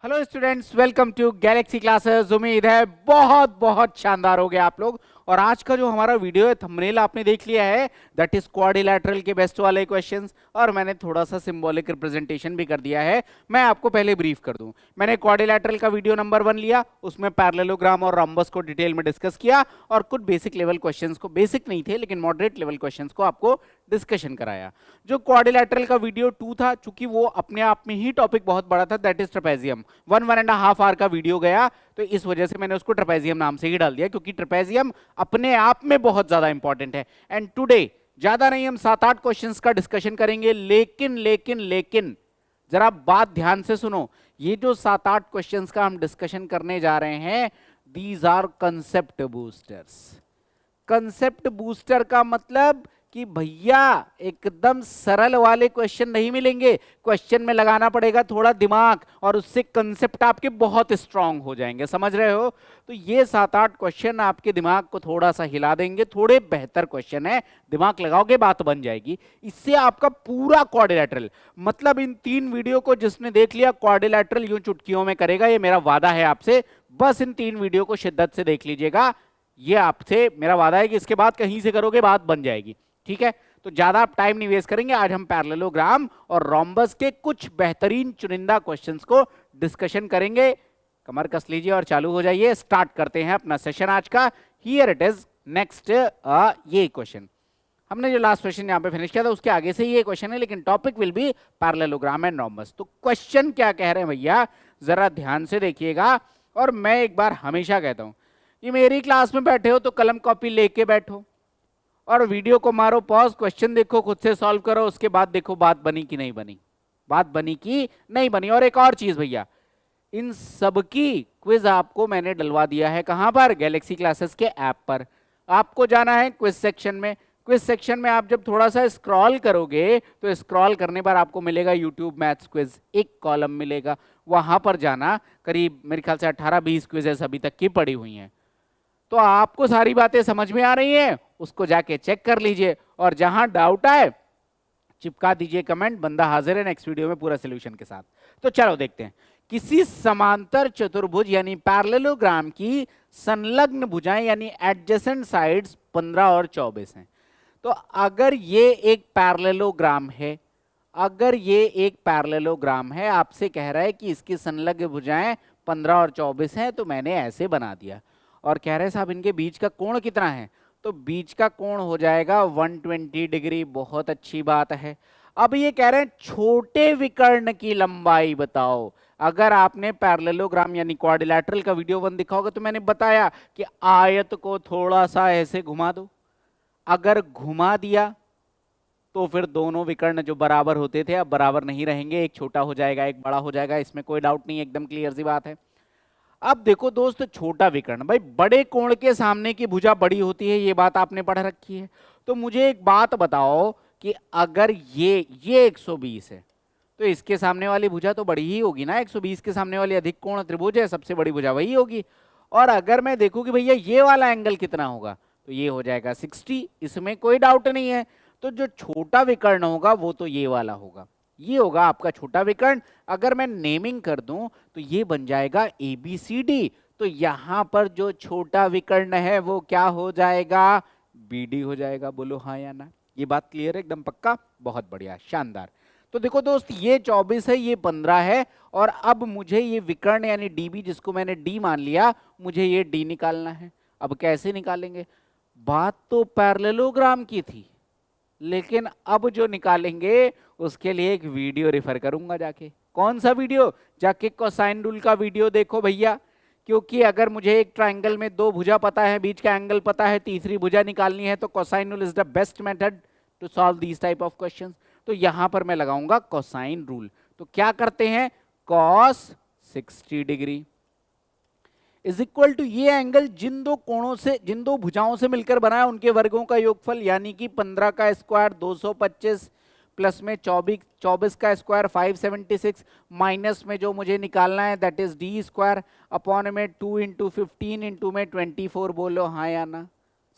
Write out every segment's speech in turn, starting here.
Hello students, welcome to Galaxy Classes. उम्मीद है बहुत बहुत शानदार हो गए आप लोग। और आज का जो हमारा वीडियो है, थंबनेल आपने देख लिया है, दैट इज क्वाड्रिलैटरल के बेस्ट वाले क्वेश्चंस। और मैंने थोड़ा सा सिंबॉलिक रिप्रेजेंटेशन भी कर दिया है। मैं आपको पहले ब्रीफ कर दूं, मैंने क्वाड्रिलैटरल का वीडियो नंबर 1 लिया, उसमें पैरेललोग्राम और रोम्बस को डिटेल में डिस्कस किया और कुछ बेसिक लेवल क्वेश्चंस को, बेसिक नहीं थे लेकिन मॉडरेट लेवल क्वेश्चंस को आपको डिस्कशन कराया। जो क्वाड्रिलैटरल का वीडियो 2 था, चूंकि वो अपने आप में ही टॉपिक बहुत बड़ा था, दैट इज ट्रेपेजियम, 1.5 आवर का वीडियो गया, तो इस वजह से मैंने उसको ट्रेपेजियम नाम से ही डाल दिया, क्योंकि ट्रेपेजियम अपने आप में बहुत ज्यादा इंपॉर्टेंट है। एंड टुडे ज्यादा नहीं, हम 7-8 क्वेश्चंस का डिस्कशन करेंगे, लेकिन जरा बात ध्यान से सुनो। ये जो 7-8 क्वेश्चंस का हम डिस्कशन करने जा रहे हैं, these are concept boosters. Concept booster का मतलब कि भैया एकदम सरल वाले क्वेश्चन नहीं मिलेंगे, क्वेश्चन में लगाना पड़ेगा थोड़ा दिमाग और उससे कंसेप्ट आपके बहुत स्ट्रांग हो जाएंगे, समझ रहे हो। तो ये 7-8 क्वेश्चन आपके दिमाग को थोड़ा सा हिला देंगे, थोड़े बेहतर क्वेश्चन है, दिमाग लगाओगे बात बन जाएगी। इससे आपका पूरा क्वाड्रिलैटरल, मतलब इन 3 वीडियो को जिसने देख लिया, क्वाड्रिलैटरल यूं चुटकियों में करेगा, ये मेरा वादा है आपसे। बस इन 3 वीडियो को शिद्दत से देख लीजिएगा, ये आपसे मेरा वादा है कि इसके बाद कहीं से करोगे बात बन जाएगी, ठीक है। तो ज्यादा आप टाइम नहीं वेस्ट करेंगे, आज हम पैरेललोग्राम और रोम्बस के कुछ बेहतरीन चुनिंदा क्वेश्चंस को डिस्कशन करेंगे। कमर कस लीजिए और चालू हो जाइए, स्टार्ट करते हैं अपना सेशन आज का। हियर इट इज नेक्स्ट, ये क्वेश्चन हमने जो लास्ट क्वेश्चन यहां पे फिनिश किया था उसके आगे से ये क्वेश्चन है, लेकिन topic will be parallelogram and rhombus. तो क्वेश्चन क्या कह रहे हैं भैया, जरा ध्यान से देखिएगा। और मैं एक बार हमेशा कहता हूं, ये मेरी क्लास में बैठे हो तो कलम कॉपी लेके बैठो और वीडियो को मारो पॉज, क्वेश्चन देखो, खुद से सॉल्व करो, उसके बाद देखो बात बनी कि नहीं बनी, बात बनी कि नहीं बनी। और एक और चीज भैया, इन सबकी क्विज आपको मैंने डलवा दिया है, कहां पर, गैलेक्सी क्लासेस के ऐप पर। आपको जाना है क्विज सेक्शन में। क्विज सेक्शन में आप जब थोड़ा सा स्क्रॉल करोगे तो स्क्रॉल करने पर आपको मिलेगा यूट्यूब मैथ्स क्विज, एक कॉलम मिलेगा, वहां पर जाना। करीब मेरे ख्याल से 18-20 क्विजेस अभी तक की पड़ी हुई हैं, तो आपको सारी बातें समझ में आ रही हैं, उसको जाके चेक कर लीजिए और जहां डाउट आए चिपका दीजिए कमेंट, बंदा हाजिर है नेक्स्ट वीडियो में पूरा सॉल्यूशन के साथ। तो चलो देखते हैं, किसी समांतर चतुर्भुज यानी पैरेललोग्राम की संलग्न भुजाएं यानी एडजेसेंट साइड्स 15 और 24 हैं। तो अगर ये एक पैरेललोग्राम है, अगर ये एक पैरेललोग्राम है, आपसे कह रहा है कि इसकी संलग्न भुजाएं 15 और 24 हैं, तो मैंने ऐसे बना दिया। और कह रहे साहब इनके बीच का कोण कितना है, तो बीच का कोण हो जाएगा 120 डिग्री, बहुत अच्छी बात है। अब ये कह रहे हैं छोटे विकर्ण की लंबाई बताओ। अगर आपने पैरेललोग्राम यानी क्वाड्रिलैटरल का वीडियो 1 देखा होगा तो मैंने बताया कि आयत को थोड़ा सा ऐसे घुमा दो, अगर घुमा दिया तो फिर दोनों विकर्ण जो बराबर होते थे अब बराबर नहीं रहेंगे, एक छोटा हो जाएगा एक बड़ा हो जाएगा, इसमें कोई डाउट नहीं, एकदम क्लियर सी बात है। अब देखो दोस्त, छोटा विकर्ण, भाई बड़े कोण के सामने की भुजा बड़ी होती है, ये बात आपने पढ़ रखी है। तो मुझे एक बात बताओ कि अगर ये 120 है तो इसके सामने वाली भुजा तो बड़ी ही होगी ना, 120 के सामने वाली अधिक कोण त्रिभुज है, सबसे बड़ी भुजा वही होगी। और अगर मैं देखूं कि भैया ये वाला एंगल कितना होगा, तो ये हो जाएगा 60, इसमें कोई डाउट नहीं है। तो जो छोटा विकर्ण होगा वो तो ये वाला होगा, ये होगा आपका छोटा विकर्ण। अगर मैं नेमिंग कर दूं तो ये बन जाएगा ABCD। तो यहां पर जो छोटा विकर्ण है वो क्या हो जाएगा, BD हो जाएगा। बोलो हाँ या ना, ये बात क्लियर है, एकदम पक्का, बहुत बढ़िया, शानदार। तो देखो दोस्त, ये 24 है, ये 15 है, और अब मुझे ये विकर्ण यानी DB, जिसको मैंने D मान लिया, मुझे ये D निकालना है। अब कैसे निकालेंगे, बात तो पैरेललोग्राम की थी, लेकिन अब जो निकालेंगे उसके लिए एक वीडियो रेफर करूंगा जाके। कौन सा वीडियो, जाके कोसाइन रूल का वीडियो देखो भैया। क्योंकि अगर मुझे एक ट्रायंगल में 2 भुजा पता है, बीच का एंगल पता है, तीसरी भुजा निकालनी है, तो cosine rule is the best method to solve these type of questions. तो यहां पर मैं लगाऊंगा कोसाइन रूल। तो क्या करते हैं, cos 60 degree is equal to ये एंगल जिन 2 कोणों से, जिन 2 भुजाओं से मिलकर बना है उनके वर्गों का योगफल, यानी कि 15 का स्क्वायर 225 प्लस में 24 का स्क्वायर 576, माइनस में जो मुझे निकालना है that is D square, upon में 2 इंटू 15 इंटू में 24। बोलो हाँ या ना।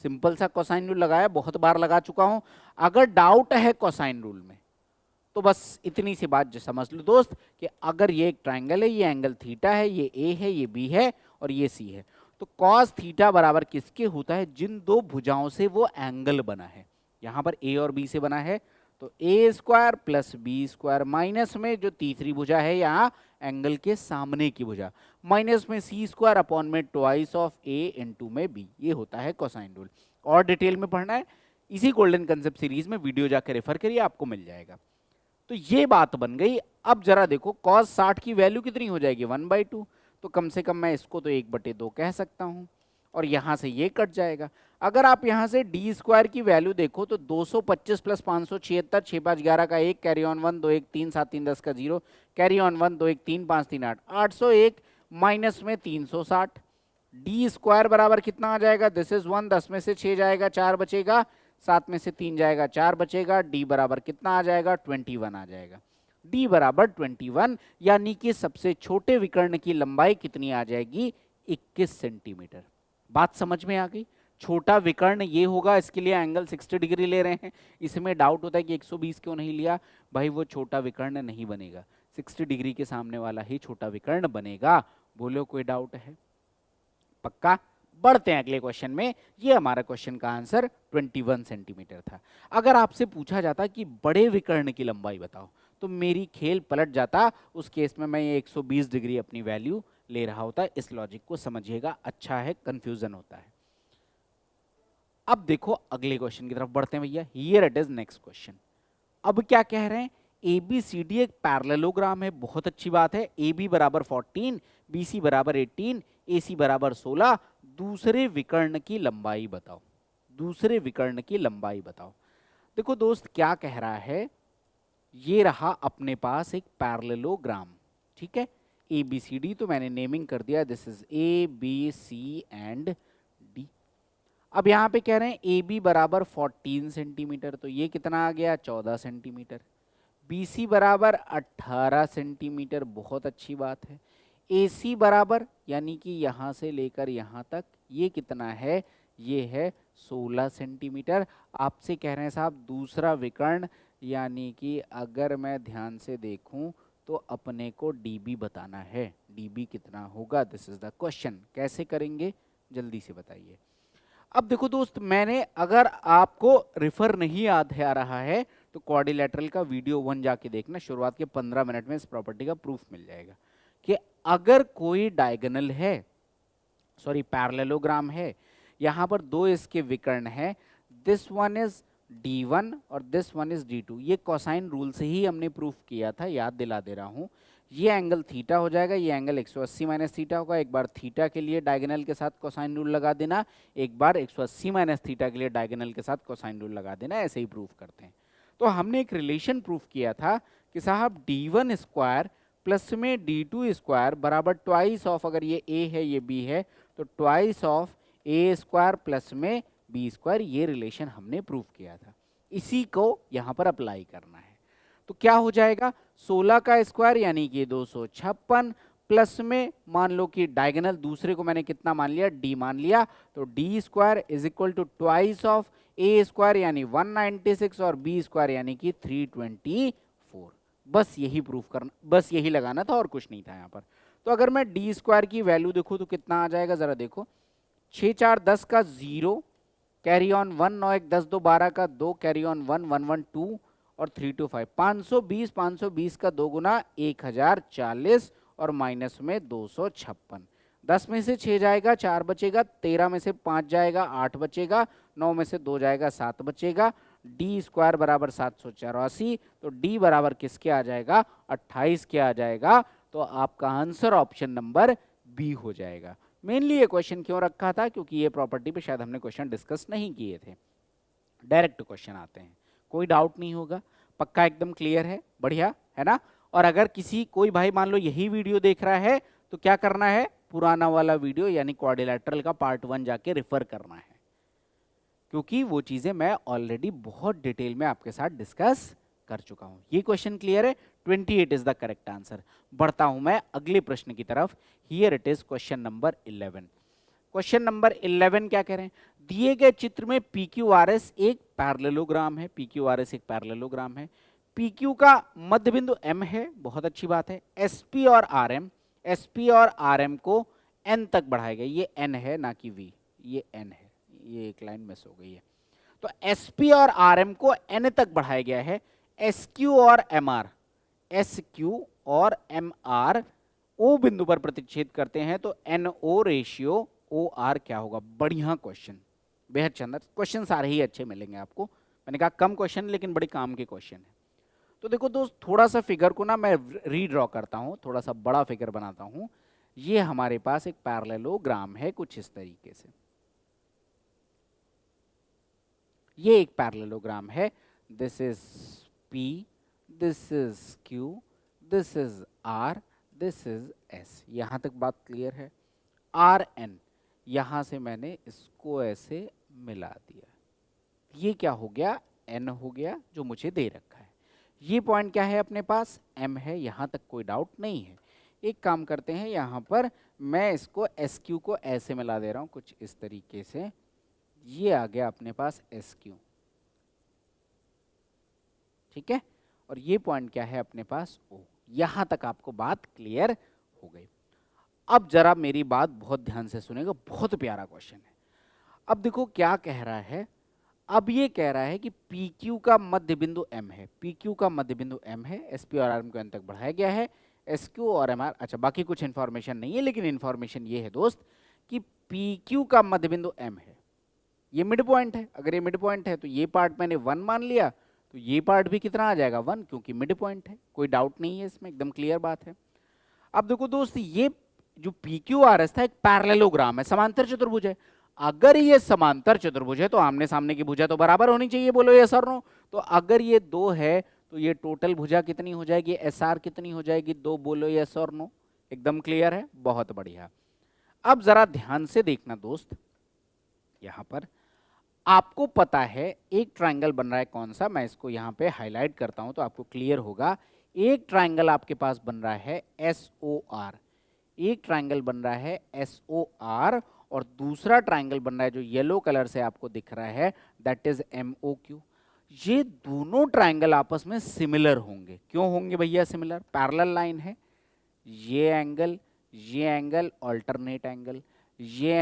सिंपल सा कोसाइन रूल लगाया, बहुत बार लगा चुका हूं। अगर डाउट है कोसाइन रूल में तो बस इतनी सी बात जो समझ लो दोस्त कि अगर ये एक ट्रायंगल है, ये एंगल थीटा है, ये ए है, ये बी है और ये सी है, तो कॉस थीटा बराबर किसके होता है, जिन दो भुजाओं से वो एंगल बना है। यहां पर ए और बी से बना है, तो a square plus b square minus में जो तीसरी भुजा है यहाँ एंगल के सामने की भुजा, माइनस में सी स्क्वायर अपॉन में ट्वाइस ऑफ ए इनटू में बी, ये होता है कोसाइन रूल। और डिटेल में पढ़ना है इसी गोल्डन कंसेप्ट सीरीज में, वीडियो जाकर रेफर करिए, आपको मिल जाएगा। तो ये बात बन गई। अब जरा देखो कॉस 60 की वैल्यू कितनी हो जाएगी, 1/2, तो कम से कम मैं इसको तो 1/2 कह सकता हूं, और यहां से ये कट जाएगा। अगर आप यहां से डी स्क्वायर की वैल्यू देखो तो 225 प्लस 576, 6 5 11 का 1, कैरी ऑन 1, 2 1 3 7 3 10 का 0, कैरी ऑन 1, 2 1 3 5 3 8, 801 माइनस में 360, डी स्क्वायर बराबर कितना आ जाएगा, दिस इज 1, 10 में से 6 जाएगा 4 बचेगा, 7 में से 3 जाएगा 4 बचेगा, डी बराबर कितना आ जाएगा, 21 आ जाएगा। डी बराबर 21, यानी कि सबसे छोटे विकर्ण की लंबाई कितनी आ जाएगी, 21 सेंटीमीटर। बात समझ में आ गई। छोटा विकर्ण ये होगा, इसके लिए एंगल 60 डिग्री ले रहे हैं। इसमें डाउट होता है कि 120 क्यों नहीं लिया, भाई वो छोटा विकर्ण नहीं बनेगा, 60 डिग्री के सामने वाला ही छोटा विकर्ण बनेगा। बोलो कोई डाउट है, पक्का। बढ़ते हैं अगले क्वेश्चन में। ये हमारा क्वेश्चन का आंसर 21 सेंटीमीटर था। अगर आपसे पूछा जाता कि बड़े विकर्ण की लंबाई बताओ, तो मेरी खेल पलट जाता। उस केस में मैं ये 120 डिग्री अपनी वैल्यू ले रहा होता। इस लॉजिक को समझिएगा, अच्छा है, कंफ्यूजन होता है। अब देखो अगले क्वेश्चन की तरफ बढ़ते हैं भैया। Here it is next question. अब क्या कह रहे हैं, ए बी सी डी एक पैरेललोग्राम है, बहुत अच्छी बात है। ए बी बराबर 14, बी सी बराबर 18, ए सी बराबर 16। दूसरे विकर्ण की लंबाई बताओ, दूसरे विकर्ण की लंबाई बताओ। देखो दोस्त क्या कह रहा है, ये रहा अपने पास एक पैरेललोग्राम, ठीक है। ए बी सी डी तो मैंने नेमिंग कर दिया, this is A B C and D. अब यहां पे कह रहे हैं ए बी बराबर 14 सेंटीमीटर, तो ये कितना आ गया, 14 सेंटीमीटर। बी सी बराबर 18 सेंटीमीटर, बहुत अच्छी बात है। ए सी बराबर यानी कि यहां से लेकर यहां तक ये कितना है, ये है 16 सेंटीमीटर। आपसे कह रहे हैं साहब दूसरा विकर्ण, यानी कि अगर मैं ध्यान से देखूं तो अपने को डीबी बताना है। डीबी कितना होगा, दिस इज द क्वेश्चन। कैसे करेंगे जल्दी से बताइए। अब देखो दोस्त, मैंने अगर आपको रिफर नहीं याद आ रहा है तो क्वाड्रिलेटरल का वीडियो 1 जाके देखना, शुरुआत के 15 मिनट में इस प्रॉपर्टी का प्रूफ मिल जाएगा कि अगर कोई डायगोनल है, सॉरी पैरेललोग्राम है, यहां पर दो इसके विकर्ण है, दिस वन इज D1 और दिस वन इज D2। ये कोसाइन रूल से ही हमने प्रूफ किया था, याद दिला दे रहा हूं। ये एंगल थीटा हो जाएगा, ये एंगल 180 माइनस थीटा होगा। एक बार थीटा के लिए डायगोनल के साथ कोसाइन रूल लगा देना, एक बार 180 माइनस थीटा के लिए डायगोनल के साथ कोसाइन रूल लगा देना, ऐसे ही प्रूफ करते हैं। तो हमने एक रिलेशन प्रूफ किया था कि साहब D1 स्क्वायर प्लस में D2 स्क्वायर बराबर ट्वाइस ऑफ, अगर ये A है ये B है तो twice of A square plus में B स्क्वायर। ये रिलेशन हमने प्रूफ किया था, इसी को यहां पर अप्लाई करना है। तो क्या हो जाएगा, 16 का स्क्वायर यानी कि 256 प्लस में मान लो कि डायगोनल दूसरे को मैंने कितना मान लिया, D मान लिया, तो D square is equal to twice of A square यानी 196 और B स्क्वायर यानी कि 324। बस यही प्रूफ करना, बस यही लगाना था और कुछ नहीं था यहाँ पर। तो अगर मैं D स्क्वायर की वैल्यू देखूँ तो कितना आ जाएगा, जरा देखो, 6 4 10 का 0, कैरी ऑन 1 9 1 10 2 12 का 2, कैरी ऑन 1 1 1 2 और 3 2 5, 520 520 का 2 गुना 1040 और माइनस में 256। 10 में से 6 जाएगा 4 बचेगा, 13 में से 5 जाएगा 8 बचेगा, 9 में से 2 जाएगा 7 बचेगा। डी स्क्वायर बराबर 784, तो डी बराबर किसके आ जाएगा, 28 के आ जाएगा। तो आपका आंसर ऑप्शन नंबर बी हो जाएगा। मेनली ये क्वेश्चन क्यों रखा था, क्योंकि ये प्रॉपर्टी पे शायद हमने क्वेश्चन डिस्कस नहीं किए थे। डायरेक्ट क्वेश्चन आते हैं, कोई डाउट नहीं होगा, पक्का एकदम क्लियर है, बढ़िया है ना। और अगर किसी कोई भाई मान लो यही वीडियो देख रहा है तो क्या करना है, पुराना वाला वीडियो यानी क्वाड्रिलेटरल का पार्ट 1 जाके रेफर करना है, क्योंकि वो चीजें मैं ऑलरेडी बहुत डिटेल में आपके साथ डिस्कस कर चुका हूं। ये क्वेश्चन क्लियर है, 28 इज द करेक्ट आंसर। बढ़ता हूं मैं अगले प्रश्न की तरफ। Here it is question number 11। Question number 11 क्या कह रहे हैं, दिए गए चित्र में PQRS एक पैरेललोग्राम है, PQRS एक पैरेललोग्राम है। पी क्यू का मध्य बिंदु एम है, बहुत अच्छी बात है। एसपी और आर एम को एन तक बढ़ाएगा, ये एन है ना कि वी, ये एन है, ये एक लाइन मिस हो गई है। तो एसपी और आर एम को एन तक बढ़ाया गया है। एस क्यू और एम आर ओ बिंदु पर प्रतिच्छेद करते हैं, तो N O ratio O R क्या होगा। बढ़िया क्वेश्चन, बेहद शानदार क्वेश्चन, सारे ही अच्छे मिलेंगे आपको। मैंने कहा कम क्वेश्चन लेकिन बड़े काम के क्वेश्चन है। तो देखो दोस्त, थोड़ा सा फिगर को ना मैं रीड्रॉ करता हूं, थोड़ा सा बड़ा फिगर बनाता हूं। ये हमारे पास एक पैरेललोग्राम है कुछ इस तरीके से, ये एक पैरेललोग्राम है। This is P, this is Q, this is R, this is S। यहां तक बात क्लियर है। RN, यहां से मैंने इसको ऐसे मिला दिया, ये क्या हो गया, N हो गया जो मुझे दे रखा है। ये पॉइंट क्या है अपने पास, M है, यहां तक कोई डाउट नहीं है। एक काम करते हैं, यहां पर मैं इसको SQ को ऐसे मिला दे रहा हूं कुछ इस तरीके से, ये आ गया अपने पास SQ, ठीक है। और ये पॉइंट क्या है अपने पास O। यहां तक आपको बात क्लियर हो गई। अब जरा मेरी बात बहुत ध्यान से सुनेगा, बहुत प्यारा क्वेश्चन है। अब देखो क्या कह रहा है, अब ये कह रहा है कि पी क्यू का मध्य बिंदु एम है, पी क्यू का मध्य बिंदु एम है, एस पी और आर एम को एन तक बढ़ाया गया है, एस क्यू और एम आर, अच्छा बाकी कुछ इंफॉर्मेशन नहीं है, लेकिन इंफॉर्मेशन ये है दोस्त कि पी क्यू का मध्य बिंदु एम है, ये मिड पॉइंट है। अगर ये मिड पॉइंट है तो ये पार्ट मैंने 1 मान लिया, तो ये पार्ट भी कितना आ जाएगा 1, क्योंकि मिड पॉइंट है, कोई डाउट नहीं है इसमें, एकदम क्लियर बात है। अब देखो दोस्त, ये जो पी क्यू आर एस था एक पैरेललोग्राम है, समांतर चतुर्भुज है। अगर ये समांतर चतुर्भुज है तो आमने सामने की भुजा तो बराबर होनी चाहिए, बोलो यस और नो। तो अगर ये 2 है तो ये टोटल भुजा कितनी हो जाएगी, एस आर कितनी हो जाएगी 2, बोलो यस और नो। एकदम क्लियर है, बहुत बढ़िया। अब जरा ध्यान से देखना दोस्त, यहां पर आपको पता है एक ट्राइंगल बन रहा है, कौन सा, मैं इसको यहां पे हाईलाइट करता हूं तो आपको क्लियर होगा। एक ट्राइंगल आपके पास बन रहा है SOR, एक ट्राइंगल बन रहा है SOR, और दूसरा ट्राइंगल बन रहा है जो येलो कलर से आपको दिख रहा है, दैट इज MOQ। ये दोनों ट्राइंगल आपस में सिमिलर होंगे। क्यों होंगे भैया सिमिलर, पैरेलल लाइन है। ये एंगल ऑल्टरनेट एंगल, ये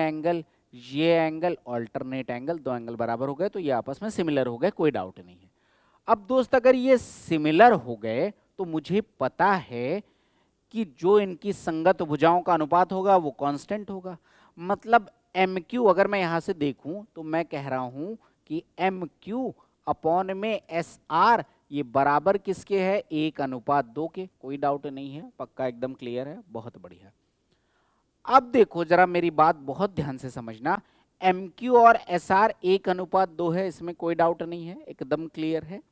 एंगल ऑल्टरनेट एंगल, दो एंगल बराबर हो गए तो ये आपस में सिमिलर हो गए, कोई डाउट नहीं है। अब दोस्त अगर ये सिमिलर हो गए तो मुझे पता है कि जो इनकी संगत भुजाओं का अनुपात होगा वो कांस्टेंट होगा। मतलब MQ अगर मैं यहां से देखूं तो मैं कह रहा हूं कि MQ अपॉन में SR ये बराबर किसके है, 1:2 के, कोई डाउट नहीं है, पक्का एकदम क्लियर है, बहुत बढ़िया। अब देखो जरा मेरी बात बहुत ध्यान से समझना, MQ और SR 1:2 है, इसमें कोई डाउट नहीं है, एकदम क्लियर है।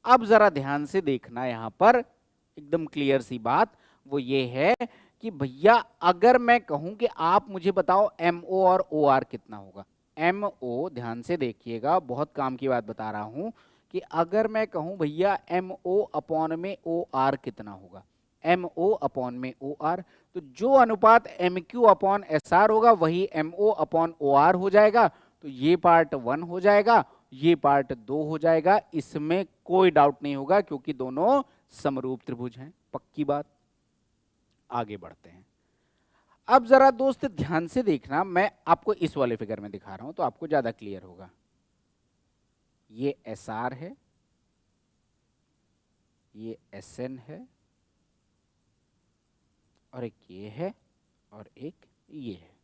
अब जरा ध्यान से देखना, यहां पर एकदम क्लियर सी बात वो ये है कि भैया अगर मैं कहूं कि आप मुझे बताओ MO और OR कितना होगा। MO, ध्यान से देखिएगा, बहुत काम की बात बता रहा हूं कि अगर मैं कहूं भैया MO अपॉन में OR कितना होगा, MO अपॉन में OR, तो जो अनुपात MQ अपॉन SR होगा वही MO अपॉन OR हो जाएगा। तो ये पार्ट 1 हो जाएगा, ये पार्ट 2 हो जाएगा, इसमें कोई डाउट नहीं होगा क्योंकि दोनों समरूप त्रिभुज हैं, पक्की बात। आगे बढ़ते हैं। अब जरा दोस्त ध्यान से देखना, मैं आपको इस वाले फिगर में दिखा रहा हूं तो आपको ज्यादा क्लियर होगा। ये SR है, ये SN है, और एक ये है, और एक ये है।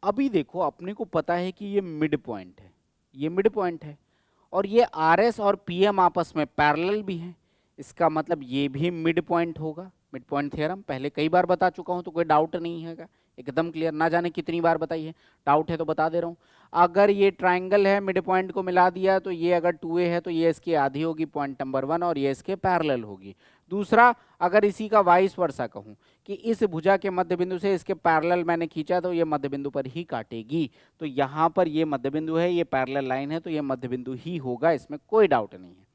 अभी देखो अपने को पता है कि ये मिड पॉइंट है, ये मिड पॉइंट है, और ये RS और PM आपस में पैरेलल भी हैं, इसका मतलब ये भी मिड पॉइंट होगा। मिड पॉइंट थ्योरम पहले कई बार बता चुका हूं तो कोई डाउट नहीं है, एकदम क्लियर, ना जाने कितनी बार बताई है, डाउट है तो बता दे रहा हूं। अगर ये ट्राइंगल है, मिड पॉइंट को मिला दिया, तो ये अगर 2A है तो ये इसकी आधी होगी पॉइंट नंबर 1, और ये इसके पैरेलल होगी। दूसरा, अगर इसी का वाइस वर्सा कहूं कि इस भुजा के मध्य बिंदु से इसके पैरेलल मैंने खींचा तो ये मध्य बिंदु पर ही काटेगी, तो यहां पर ये मध्य बिंदु है, ये पैरेलल लाइन है, तो ये मध्य बिंदु ही होगा, इसमें कोई डाउट नहीं है।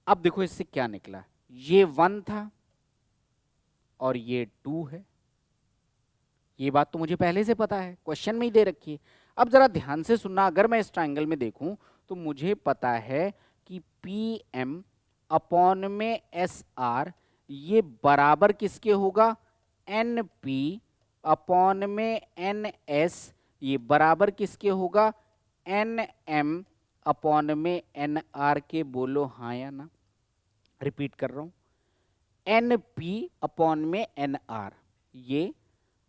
अब देखो इससे क्या निकला, ये 1 था और ये 2 है, ये बात तो मुझे पहले से पता है, क्वेश्चन में ही दे रखी है। अब जरा ध्यान से सुनना, अगर मैं इस ट्राइंगल में देखूं तो मुझे पता है कि पी एम अपॉन में एस आर ये बराबर किसके होगा, एन पी अपॉन में एन एस ये बराबर किसके होगा, एन एम अपॉन में एन आर के। बोलो हाँ या ना। रिपीट कर रहा हूं, एन पी अपॉन में एन आर ये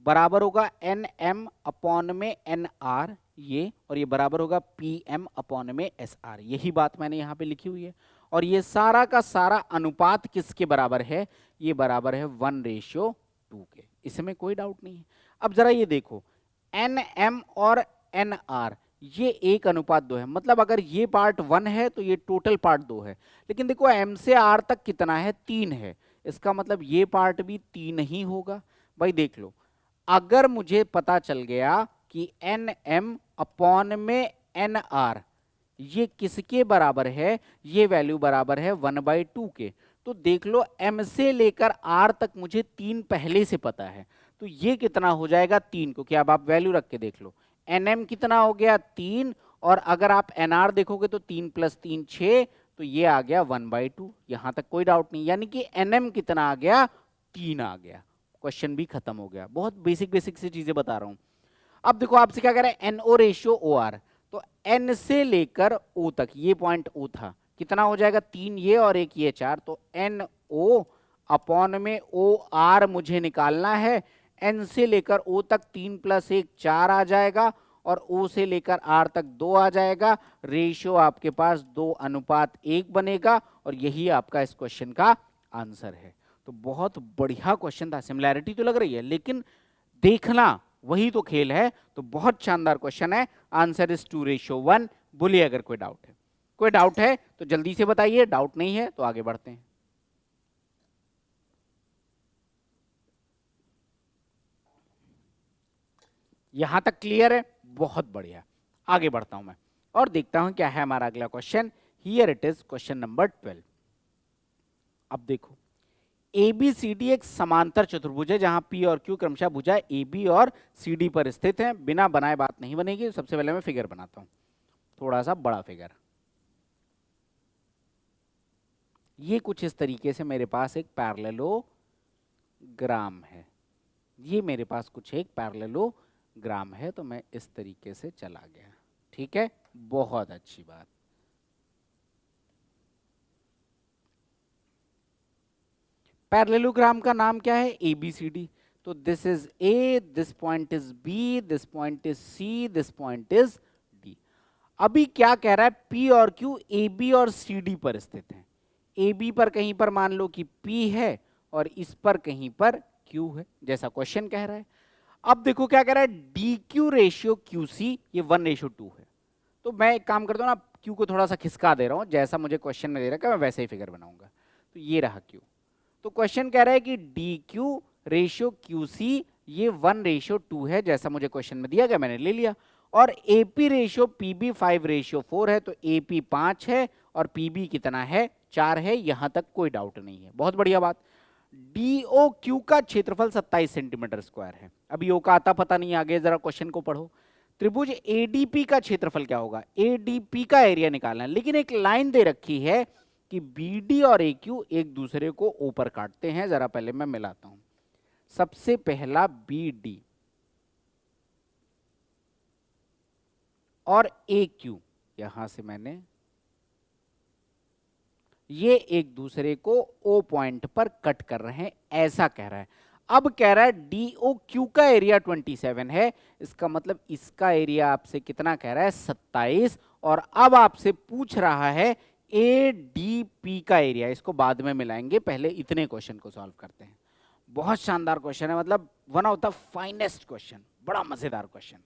बराबर होगा एन एम अपॉन में एन आर ये, और ये बराबर होगा पी एम अपॉन में एस आर। यही बात मैंने यहां पे लिखी हुई है। और ये सारा का सारा अनुपात किसके बराबर है, ये बराबर है 1:2 के। इसमें कोई डाउट नहीं है। अब जरा ये देखो, एन एम और एन आर ये 1:2 है, मतलब अगर ये पार्ट 1 है तो ये टोटल पार्ट 2 है। लेकिन देखो एम से आर तक कितना है, 3 है, इसका मतलब ये पार्ट भी 3 ही होगा। भाई देख लो, अगर मुझे पता चल गया कि एन एम अपॉन में एन आर ये किसके बराबर है, ये वैल्यू बराबर है 1/2 के, तो देख लो m से लेकर r तक मुझे 3 पहले से पता है, तो ये कितना हो जाएगा 3 को। क्या अब आप वैल्यू रख के देख लो, nm कितना हो गया 3, और अगर आप nr देखोगे तो 3 + 3 6, तो ये आ गया 1/2। यहां तक कोई डाउट नहीं, यानी कि nm कितना आ गया, 3 आ गया। क्वेश्चन भी खत्म हो गया। बहुत बेसिक बेसिक सी चीजें बता रहा हूं। अब देखो आपसे क्या कह रहा है, NO रेशियो OR, तो N से लेकर O तक, ये पॉइंट O था, कितना हो जाएगा 3 ये और 1 ये 4, तो NO अपॉन में OR मुझे निकालना है। N से लेकर O तक 3 + 1 4 आ जाएगा, और O से लेकर R तक 2 आ जाएगा। रेशियो आपके पास 2:1 बनेगा, और यही आपका इस क्वेश्चन का आंसर है। तो बहुत बढ़िया क्वेश्चन था। सिमिलैरिटी तो लग रही है, लेकिन देखना वही तो खेल है। तो बहुत शानदार क्वेश्चन है। Answer is 2:1। बोलिए अगर कोई डाउट है, कोई डाउट है तो जल्दी से बताइए, डाउट नहीं है तो आगे बढ़ते हैं। यहां तक क्लियर है, बहुत बढ़िया। आगे बढ़ता हूं मैं और देखता हूं क्या है हमारा अगला question. Here it is question number 12। अब देखो, ABCD एक समांतर चतुर्भुज है जहां P और Q क्रमशः भुजा AB और CD पर स्थित हैं। बिना बनाए बात नहीं बनेगी। सबसे पहले मैं फिगर बनाता हूं, थोड़ा सा बड़ा फिगर। ये कुछ इस तरीके से मेरे पास एक पैरेललोग्राम है। ये मेरे पास कुछ एक पैरेललोग्राम है, तो मैं इस तरीके से चला गया। ठीक है, बहुत अच्छी बात। पैरेललोग्राम का नाम क्या है, ABCD। तो this is A, this point is B, this point is C, this point is D। अभी क्या कह रहा है, P और Q AB और CD पर स्थित हैं। AB पर कहीं पर मान लो कि P है, और इस पर कहीं पर Q है, जैसा क्वेश्चन कह रहा है। अब देखो क्या कह रहा है, DQ रेशियो QC ये 1:2 है। तो मैं एक काम करता हूँ ना, Q को थोड़ा सा खिसका दे रहा हूँ, जैसा मुझे क्वेश्चन में दे रहा है मैं वैसे ही फिगर बनाऊंगा। तो ये रहा Q। तो क्वेश्चन कह रहा है कि DQ रेशियो QC ये 1:2 है, जैसा मुझे क्वेश्चन में दिया गया मैंने ले लिया। और AP रेशियो PB 5:4 है, तो AP 5 है और PB कितना है, 4 है। यहां तक कोई डाउट नहीं है, बहुत बढ़िया बात। DOQ का क्षेत्रफल 27 सेंटीमीटर स्क्वायर है। अभी O का आता पता नहीं, आगे जरा क्वेश्चन को पढ़ो। त्रिभुज ADP का क्षेत्रफल क्या होगा, ADP का एरिया निकालना है। लेकिन एक लाइन दे रखी है कि BD और AQ एक दूसरे को ऊपर काटते हैं। जरा पहले मैं मिलाता हूं। सबसे पहला BD और AQ, यहां से मैंने ये एक दूसरे को O पॉइंट पर कट कर रहे हैं, ऐसा कह रहा है। अब कह रहा है DOQ का एरिया 27 है, इसका मतलब इसका एरिया आपसे कितना कह रहा है, 27। और अब आपसे पूछ रहा है ADP का एरिया। इसको बाद में मिलाएंगे, पहले इतने क्वेश्चन को सॉल्व करते हैं। बहुत शानदार क्वेश्चन है, मतलब one of the finest question, बड़ा मजेदार क्वेश्चन।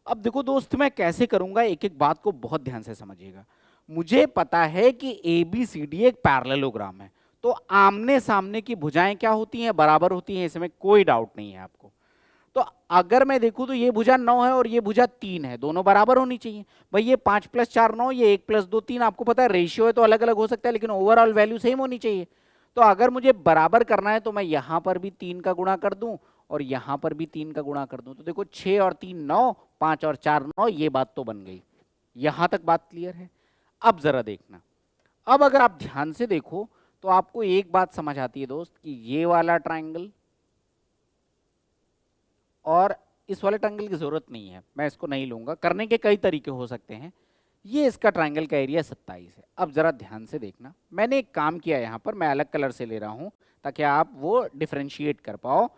अब देखो दोस्त, मैं कैसे करूंगा, एक एक बात को बहुत ध्यान से समझिएगा। मुझे पता है कि ABCD एक पैरेललोग्राम है, तो आमने सामने की भुजाएं क्या होती हैं, बराबर होती हैं, इसमें कोई डाउट नहीं है आपको। तो अगर मैं देखूं तो ये भुजा 9 है और ये भुजा 3 है, दोनों बराबर होनी चाहिए। भाई ये 5 + 4 9, ये 1 + 2 3। आपको पता है रेशियो है तो अलग अलग हो सकता है, लेकिन ओवरऑल वैल्यू सेम होनी चाहिए। तो अगर मुझे बराबर करना है तो मैं यहां पर भी 3 का गुणा कर दूं और यहां पर भी 3 का गुणा कर दूं। तो देखो 6 और 3 9, 5 और 4 9, ये बात तो बन गई। यहां तक बात क्लियर है। अब जरा देखना, अब अगर आप ध्यान से देखो तो आपको एक बात समझ आती है दोस्त कि ये वाला ट्राइंगल और इस वाले ट्राइंगल की जरूरत नहीं है, मैं इसको नहीं लूंगा, करने के कई तरीके हो सकते हैं। ये इसका ट्राइंगल का एरिया 27 है। अब जरा ध्यान से देखना, मैंने एक काम किया यहाँ पर, मैं अलग कलर से ले रहा हूं ताकि आप वो डिफरेंशिएट कर पाओ।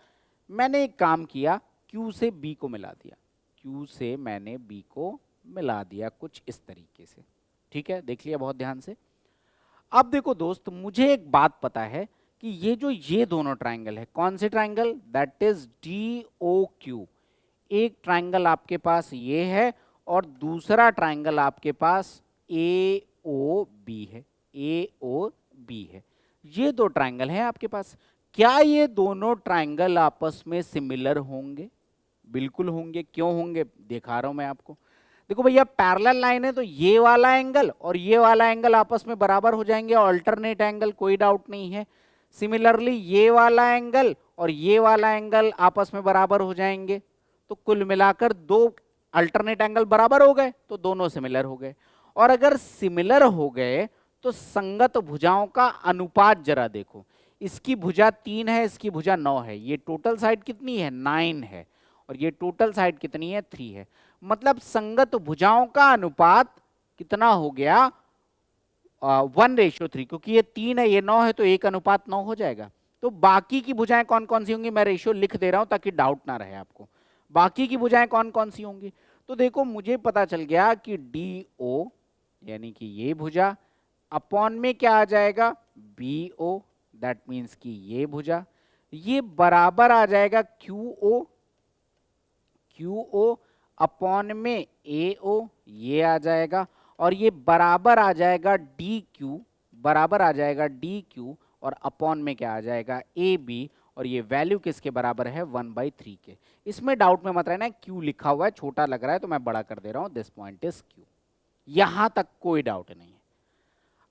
मैंने एक काम किया, Q से B को मिला दिया, Q से मैंने B को मिला दिया कुछ इस तरीके से। ठीक है, देख लिया बहुत ध्यान से। अब देखो दोस्त, मुझे एक बात पता है कि ये दोनों ट्राइंगल है, कौन से ट्राइंगल, दैट इज DOQ। एक ट्राइंगल आपके पास ये है और दूसरा ट्राइंगल आपके पास AOB है, AOB है। ये दो ट्राइंगल हैं आपके पास। क्या ये दोनों ट्राइंगल आपस में सिमिलर होंगे? बिल्कुल होंगे। क्यों होंगे, दिखा रहा हूं मैं आपको। देखो भैया, पैरेलल लाइन है तो ये वाला एंगल और ये वाला एंगल आपस में बराबर हो जाएंगे, अल्टरनेट एंगल, कोई डाउट नहीं है। सिमिलरली ये वाला एंगल और ये वाला एंगल आपस में बराबर हो जाएंगे, तो कुल मिलाकर दो अल्टरनेट एंगल बराबर हो गए, तो दोनों सिमिलर हो गए। और अगर सिमिलर हो गए तो संगत भुजाओं का अनुपात जरा देखो, इसकी भुजा 3 है, इसकी भुजा 9 है, ये टोटल साइड कितनी है, 9 है, और ये टोटल साइड कितनी है, 3 है। मतलब संगत भुजाओं का अनुपात कितना हो गया, 1:3, क्योंकि ये 3 है, ये 9 है, तो 1:9 हो जाएगा। तो बाकी की भुजाएं कौन कौन सी होंगी, मैं रेशियो लिख दे रहा हूं ताकि डाउट ना रहे आपको। बाकी की भुजाएं कौन कौन सी होंगी, तो देखो मुझे पता चल गया कि DO यानी कि ये भुजा अपॉन में क्या आ जाएगा, BO, दैट मीन्स कि ये भुजा, ये बराबर आ जाएगा QO अपॉन में AO, ये आ जाएगा, और ये बराबर आ जाएगा DQ, बराबर आ जाएगा DQ, और अपॉन में क्या आ जाएगा, AB, और ये वैल्यू किसके बराबर है, 1/3 के। इसमें डाउट में मत रहना, Q लिखा हुआ है, छोटा लग रहा है तो मैं बड़ा कर दे रहा हूं, दिस पॉइंट इज Q। यहां तक कोई डाउट नहीं है।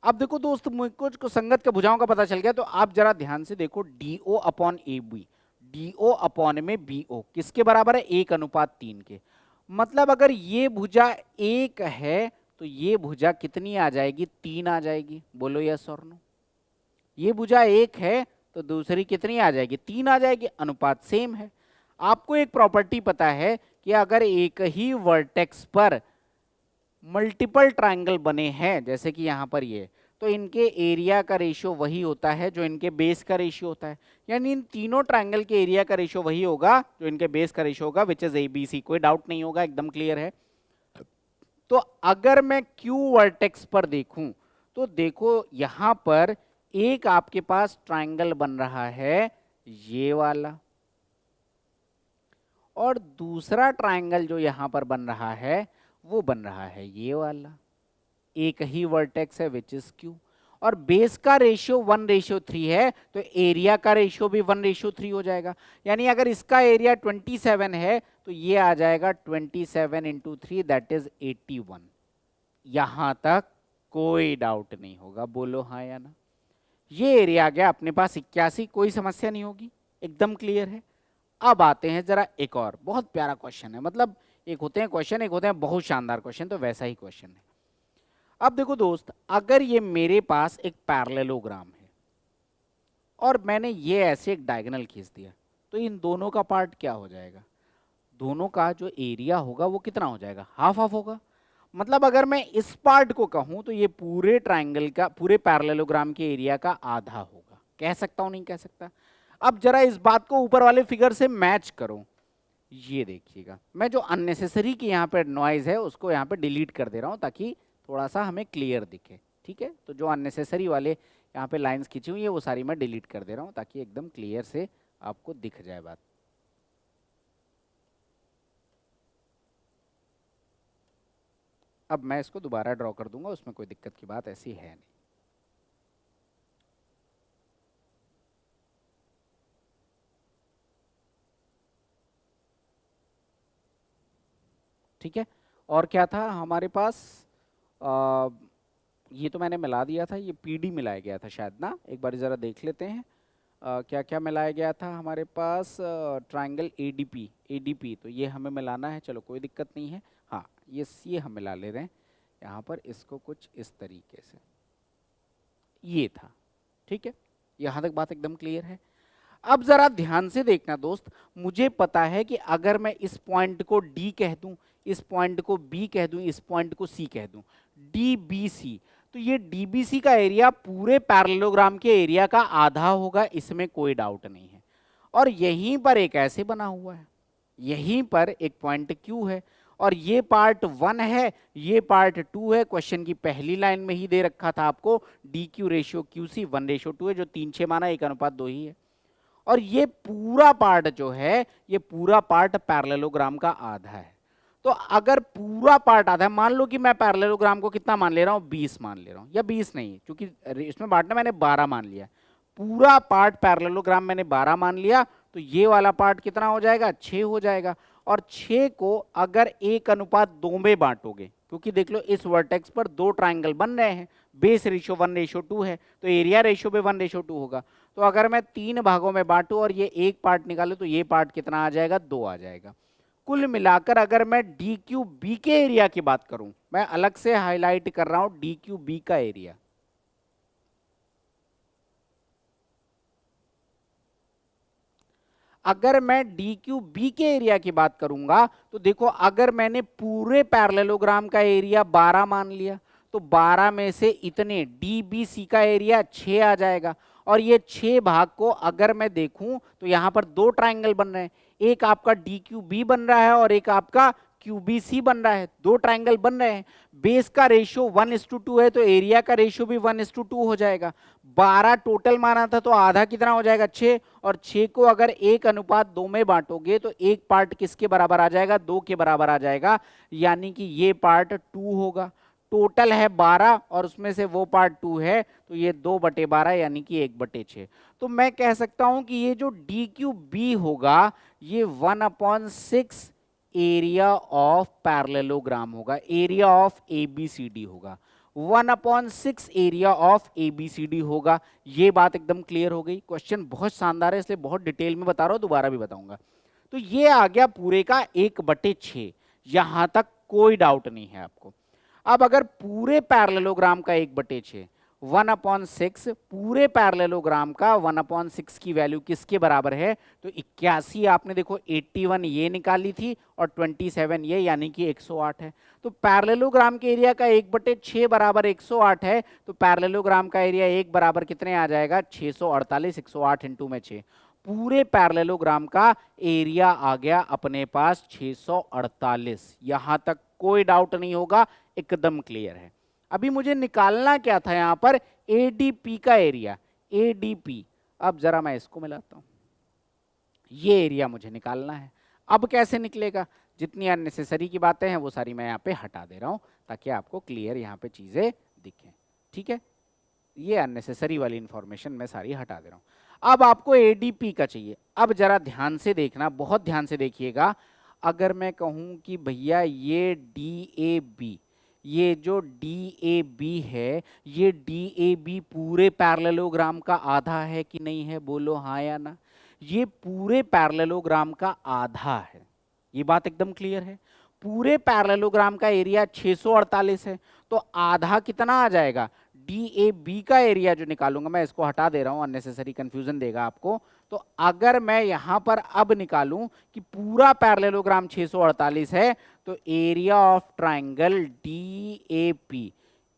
अब देखो दोस्त, मुझको संगत के भुजाओं का पता चल गया, तो आप जरा ध्यान से देखो, DO upon AB, DO upon में BO किसके बराबर है, 1:3 के। मतलब अगर ये भुजा 1 है तो ये भुजा कितनी आ जाएगी, 3 आ जाएगी। बोलो यस और नो। ये भुजा 1 है तो दूसरी कितनी आ जाएगी, 3 आ जाएगी, अनुपात सेम है। आपको एक प्रॉपर्टी पता है कि अगर एक ही वर्टेक्स पर मल्टीपल ट्राइंगल बने हैं, जैसे कि यहां पर ये, तो इनके एरिया का रेशियो वही होता है जो इनके बेस का रेशियो होता है। यानी इन तीनों ट्राइंगल के एरिया का रेशियो वही होगा जो इनके बेस का रेशियो होगा, विच इज ABC। कोई डाउट नहीं होगा, एकदम क्लियर है। तो अगर मैं Q वर्टेक्स पर देखूं तो देखो यहां पर एक आपके पास ट्राइंगल बन रहा है ये वाला, और दूसरा ट्राइंगल जो यहां पर बन रहा है वो बन रहा है ये वाला। एक ही वर्टेक्स है विच इज Q, और बेस का रेशियो 1:3 है, तो एरिया का रेशियो भी 1:3 हो जाएगा। यानी अगर इसका एरिया 27 है तो ये आ जाएगा 27 × 3, दैट इज 81। यहां तक कोई डाउट नहीं होगा, बोलो हाँ या ना। ये एरिया आ गया अपने पास 81, कोई समस्या नहीं होगी, एकदम क्लियर है। अब आते हैं जरा एक और बहुत प्यारा क्वेश्चन है, मतलब एक होते हैं क्वेश्चन, एक होते हैं बहुत शानदार क्वेश्चन, तो वैसा ही क्वेश्चन है। अब देखो दोस्त, अगर ये मेरे पास एक पैरेललोग्राम है और मैंने ये ऐसे एक डायगोनल खींच दिया, तो इन दोनों का पार्ट क्या हो जाएगा, दोनों का जो एरिया होगा वो कितना हो जाएगा, हाफ हाफ होगा। मतलब अगर मैं इस पार्ट को कहूं तो ये पूरे ट्राइंगल का, पूरे पैरेललोग्राम के एरिया का आधा होगा। कह सकता हूं, नहीं कह सकता? अब जरा इस बात को ऊपर वाले फिगर से मैच करो। ये देखिएगा, मैं जो अननेसेसरी की यहाँ पे नॉइज है उसको यहाँ पे डिलीट कर दे रहा हूँ ताकि थोड़ा सा हमें क्लियर दिखे। ठीक है, तो जो अननेसेसरी वाले यहाँ पे लाइंस खींची हुई है वो सारी मैं डिलीट कर दे रहा हूँ ताकि एकदम क्लियर से आपको दिख जाए बात। अब मैं इसको दोबारा ड्रॉ कर दूंगा, उसमें कोई दिक्कत की बात ऐसी है नहीं। ठीक है, और क्या था हमारे पास, ये तो मैंने मिला दिया था, ये PD मिलाया गया था शायद ना, एक बार ज़रा देख लेते हैं क्या क्या मिलाया गया था हमारे पास। ट्राइंगल ADP, तो ये हमें मिलाना है, चलो कोई दिक्कत नहीं है। हाँ, ये हम मिला ले रहे हैं यहाँ पर, इसको कुछ इस तरीके से। ये था। ठीक है, यहां तक बात एकदम क्लियर है। अब जरा ध्यान से देखना दोस्त, मुझे पता है कि अगर मैं इस पॉइंट को डी कह दूं, इस पॉइंट को बी कह दूं, इस पॉइंट को सी कह दूं, डी बी सी, तो ये डीबीसी का एरिया पूरे पैरेललोग्राम के एरिया का आधा होगा, इसमें कोई डाउट नहीं है। और यहीं पर एक ऐसे बना हुआ है, यहीं पर एक पॉइंट क्यू है, और ये पार्ट 1 है, ये पार्ट 2 है। क्वेश्चन की पहली लाइन में ही दे रखा था आपको D Q ratio Q C 1:2 है, जो 3:6 माना, 1:2 ही है। और ये पूरा पार्ट जो है, ये पूरा पार्ट पैरेललोग्राम का आधा है। तो अगर पूरा पार्ट आधा है, मान लो कि मैं पैरेललोग्राम को कितना मान ले रहा हूं, 20 मान ले रहा हूं, या 20 नहीं, क्योंकि इसमें बांटना मैंने 12 मान लिया, पूरा पार्ट पैरेललोग्राम मैंने 12 मान लिया, तो ये वाला पार्ट कितना हो जाएगा, 6 हो जाएगा। और 6 को अगर 1:2 में बांटोगे, क्योंकि देख लो इस वर्टेक्स पर दो ट्राइंगल बन रहे हैं, बेस रेशियो 1:2 है, तो एरिया रेशियो भी 1:2 होगा। तो अगर मैं 3 भागों में बांटू और ये एक पार्ट निकालू, तो ये पार्ट कितना आ जाएगा, 2 आ जाएगा। कुल मिलाकर अगर मैं डी क्यू बी के एरिया की बात करूं, मैं अलग से हाईलाइट कर रहा हूं डी क्यू बी का एरिया, अगर मैं डी क्यू बी के एरिया की बात करूंगा, तो देखो अगर मैंने पूरे पैरेललोग्राम का एरिया 12 मान लिया, तो 12 में से इतने डीबीसी का एरिया 6 आ जाएगा। और ये 6 भाग को अगर मैं देखूं, तो यहां पर दो ट्राइंगल बन रहे हैं, एक आपका डी क्यू बी बन रहा है और एक आपका क्यूबीसी बन रहा है, दो ट्राइंगल बन रहे हैं। बेस का रेशियो 1:2 है, तो एरिया का रेशियो भी 1:2 हो जाएगा। 12 टोटल माना था, तो आधा कितना हो जाएगा, 6। और 6 को अगर 1:2 में बांटोगे, तो एक पार्ट किसके बराबर आ जाएगा, 2 के बराबर आ जाएगा, यानी कि ये पार्ट 2 होगा। टोटल है 12 और उसमें से वो पार्ट 2 है, तो ये 2/12 यानी कि 1/6। तो मैं कह सकता हूं कि ये जो डी क्यू बी होगा, ये 1/6 एरिया ऑफ पैरेललोग्राम होगा, एरिया ऑफ एबीसीडी होगा, 1/6 एरिया ऑफ एबीसीडी होगा। ये बात एकदम क्लियर हो गई। क्वेश्चन बहुत शानदार है, इसलिए बहुत डिटेल में बता रहा हूं, दोबारा भी बताऊंगा। तो ये आ गया पूरे का 1/6, यहां तक कोई डाउट नहीं है आपको। अब अगर पूरे पैरेललोग्राम का 1/6, 1/6 पूरे पैरेललोग्राम का 1/6 की वैल्यू किसके बराबर है, तो 81 आपने देखो 81 ये निकाली थी और 27 ये, यानी कि 108 है। तो पैरेललोग्राम के एरिया का 1/6 बराबर 108 है, तो पैरेललोग्राम का एरिया 1 बराबर कितने आ जाएगा, 648, 108 इंटू में 6, पूरे पैरेललोग्राम का एरिया आ गया अपने पास 648। यहां तक कोई डाउट नहीं होगा, एकदम क्लियर है। अभी मुझे निकालना क्या था यहां पर, एडीपी का एरिया, एडीपी। अब जरा मैं इसको मिलाता हूं, ये एरिया मुझे निकालना है। अब कैसे निकलेगा, जितनी अननेसेसरी की बातें हैं वो सारी मैं यहाँ पे हटा दे रहा हूं, ताकि आपको क्लियर यहाँ पे चीजें दिखें। ठीक है, ये अननेसेसरी वाली इंफॉर्मेशन मैं सारी हटा दे रहा हूं। अब आपको एडीपी का चाहिए। अब जरा ध्यान से देखना, बहुत ध्यान से देखिएगा। अगर मैं कहूं कि भैया ये DAB, ये जो DAB है, ये DAB पूरे पैरेललोग्राम का आधा है कि नहीं है, बोलो हाँ या ना। ये पूरे पैरेललोग्राम का आधा है, ये बात एकदम क्लियर है। पूरे पैरेललोग्राम का एरिया 648 है, तो आधा कितना आ जाएगा, DAB का एरिया जो निकालूंगा, मैं इसको हटा दे रहा हूं, अननेसेसरी कंफ्यूजन देगा आपको। तो अगर मैं यहां पर अब निकालूं कि पूरा पैरेललोग्राम 648 है, तो एरिया ऑफ ट्राइंगल DAP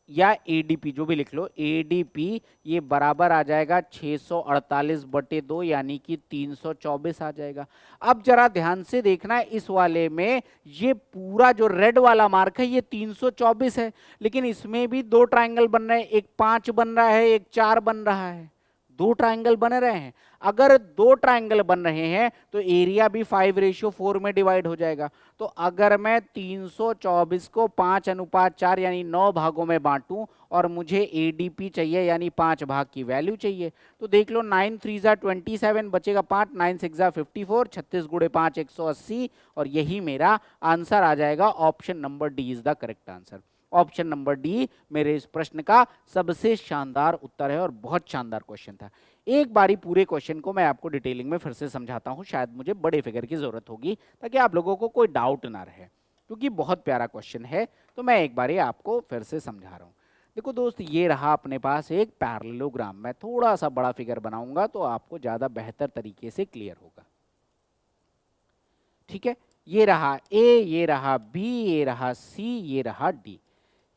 या ADP जो भी लिख लो, ADP ये बराबर आ जाएगा 648/2, यानी कि 324 आ जाएगा। अब जरा ध्यान से देखना, इस वाले में ये पूरा जो रेड वाला मार्क है ये 324 है, लेकिन इसमें भी दो ट्राइंगल बन रहे हैं, एक 5 बन रहा है, एक 4 बन रहा है, दो ट्राइंगल बन रहे हैं। अगर दो ट्राइंगल बन रहे हैं तो एरिया भी 5:4 में डिवाइड हो जाएगा। तो अगर मैं 324 को 5:4 यानी 9 भागों में बांटूं और मुझे एडीपी चाहिए यानी 5 भाग की वैल्यू चाहिए, तो देख लो 9 3 जा 27, बचेगा 5, 9 6 जा 54, 36 गुणे 5 180, और यही मेरा आंसर आ जाएगा। Option number D is the correct answer. Option number D मेरे इस प्रश्न का सबसे शानदार उत्तर है और बहुत शानदार क्वेश्चन था। एक बारी पूरे क्वेश्चन को मैं आपको डिटेलिंग में फिर से समझाता हूं, शायद मुझे बड़े फिगर की जरूरत होगी ताकि आप लोगों को कोई डाउट ना रहे, क्योंकि बहुत प्यारा क्वेश्चन है। तो मैं एक बारी आपको फिर से समझा रहा हूं। देखो दोस्त, ये रहा अपने पास एक पैरेललोग्राम। मैं थोड़ा सा बड़ा फिगर बनाऊंगा तो आपको ज्यादा बेहतर तरीके से क्लियर होगा। ठीक है, ये रहा ए, ये रहा बी, ये रहा सी, ये रहा डी।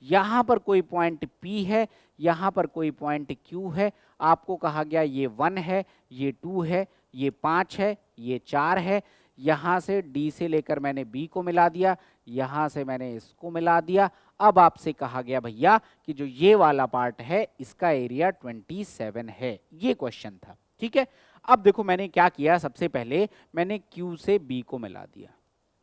यहां पर कोई पॉइंट P है, यहां पर कोई पॉइंट Q है। आपको कहा गया ये 1 है, ये 2 है, ये 5 है, ये 4 है। यहां से D से लेकर मैंने B को मिला दिया, यहां से मैंने इसको मिला दिया। अब आपसे कहा गया भैया कि जो ये वाला पार्ट है इसका एरिया 27 है। ये क्वेश्चन था। ठीक है, अब देखो मैंने क्या किया, सबसे पहले मैंने Q से B को मिला दिया,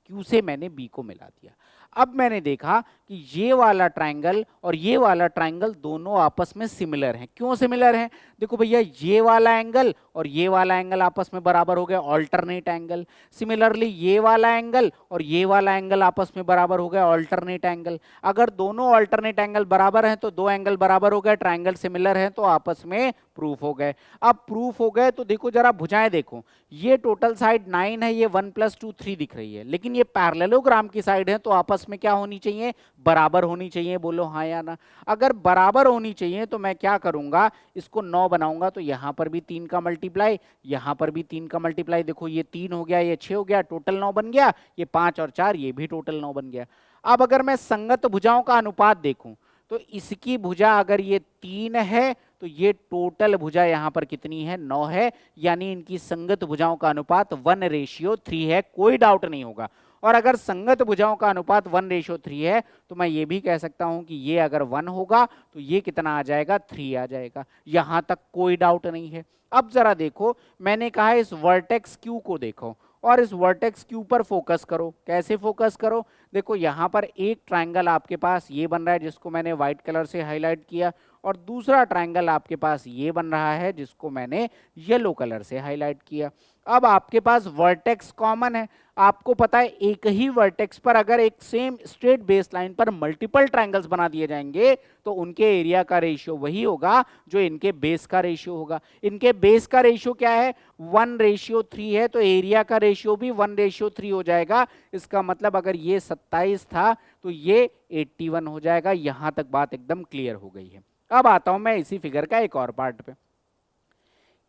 Q से मैंने B को मिला दिया। अब मैंने देखा कि ये वाला ट्रायंगल और ये वाला ट्रायंगल दोनों आपस में सिमिलर हैं। क्यों सिमिलर हैं? देखो भैया, ये वाला एंगल और ये वाला एंगल आपस में बराबर हो गया, ऑल्टरनेट एंगल। सिमिलरली ये वाला एंगल और ये वाला एंगल आपस में बराबर हो गया, ऑल्टरनेट एंगल। अगर दोनों ऑल्टरनेट एंगल बराबर हैं तो दो एंगल बराबर हो गए, ट्रायंगल सिमिलर है तो आपस में प्रूफ हो गए। अब प्रूफ हो गए तो देखो जरा भुजाएं देखो, ये टोटल साइड 9 है, ये 1 + 2 3 दिख रही है, लेकिन ये पैरेललोग्राम की साइड है तो आपस में क्या होनी चाहिए? बराबर होनी चाहिए। बोलो हाँ या ना। अगर बराबर होनी चाहिए तो मैं क्या करूंगा, इसको 9 बनाऊंगा तो यहां पर भी 3 का मल्टीप्लाई, यहां पर भी 3 का मल्टीप्लाई। देखो ये 3 हो गया, ये 6 हो गया, टोटल 9 बन गया। ये 5 और 4, ये भी टोटल 9 बन गया। अब अगर मैं संगत भुजाओं का अनुपात देखूं तो इसकी भुजा अगर ये 3 है तो ये टोटल भुजा यहां पर कितनी है? 9 है। यानी इनकी संगत भुजाओं का अनुपात 1:3 है, कोई डाउट नहीं होगा। और अगर संगत भुजाओं का अनुपात 1:3 है तो मैं ये भी कह सकता हूं कि ये अगर 1 होगा तो ये कितना आ जाएगा? 3 आ जाएगा। यहां तक कोई डाउट नहीं है। अब जरा देखो, मैंने कहा इस वर्टेक्स Q को देखो और इस वर्टेक्स Q पर फोकस करो। कैसे फोकस करो? देखो यहां पर एक ट्रायंगल आपके पास ये बन रहा है जिसको मैंने व्हाइट कलर से हाईलाइट किया, और दूसरा ट्रायंगल आपके पास ये बन रहा है जिसको मैंने येलो कलर से हाईलाइट किया। अब आपके पास वर्टेक्स कॉमन है। आपको पता है एक ही वर्टेक्स पर अगर एक सेम स्ट्रेट बेस लाइन पर मल्टीपल ट्रायंगल्स बना दिए जाएंगे तो उनके एरिया का रेशियो वही होगा जो इनके बेस का रेशियो होगा। इनके बेस का रेशियो क्या है? 1:3 है, तो एरिया का रेशियो भी 1:3 हो जाएगा। इसका मतलब अगर ये 27 था तो ये 81 हो जाएगा। यहां तक बात एकदम क्लियर हो गई है। अब आता हूं मैं इसी फिगर का एक और पार्ट पे।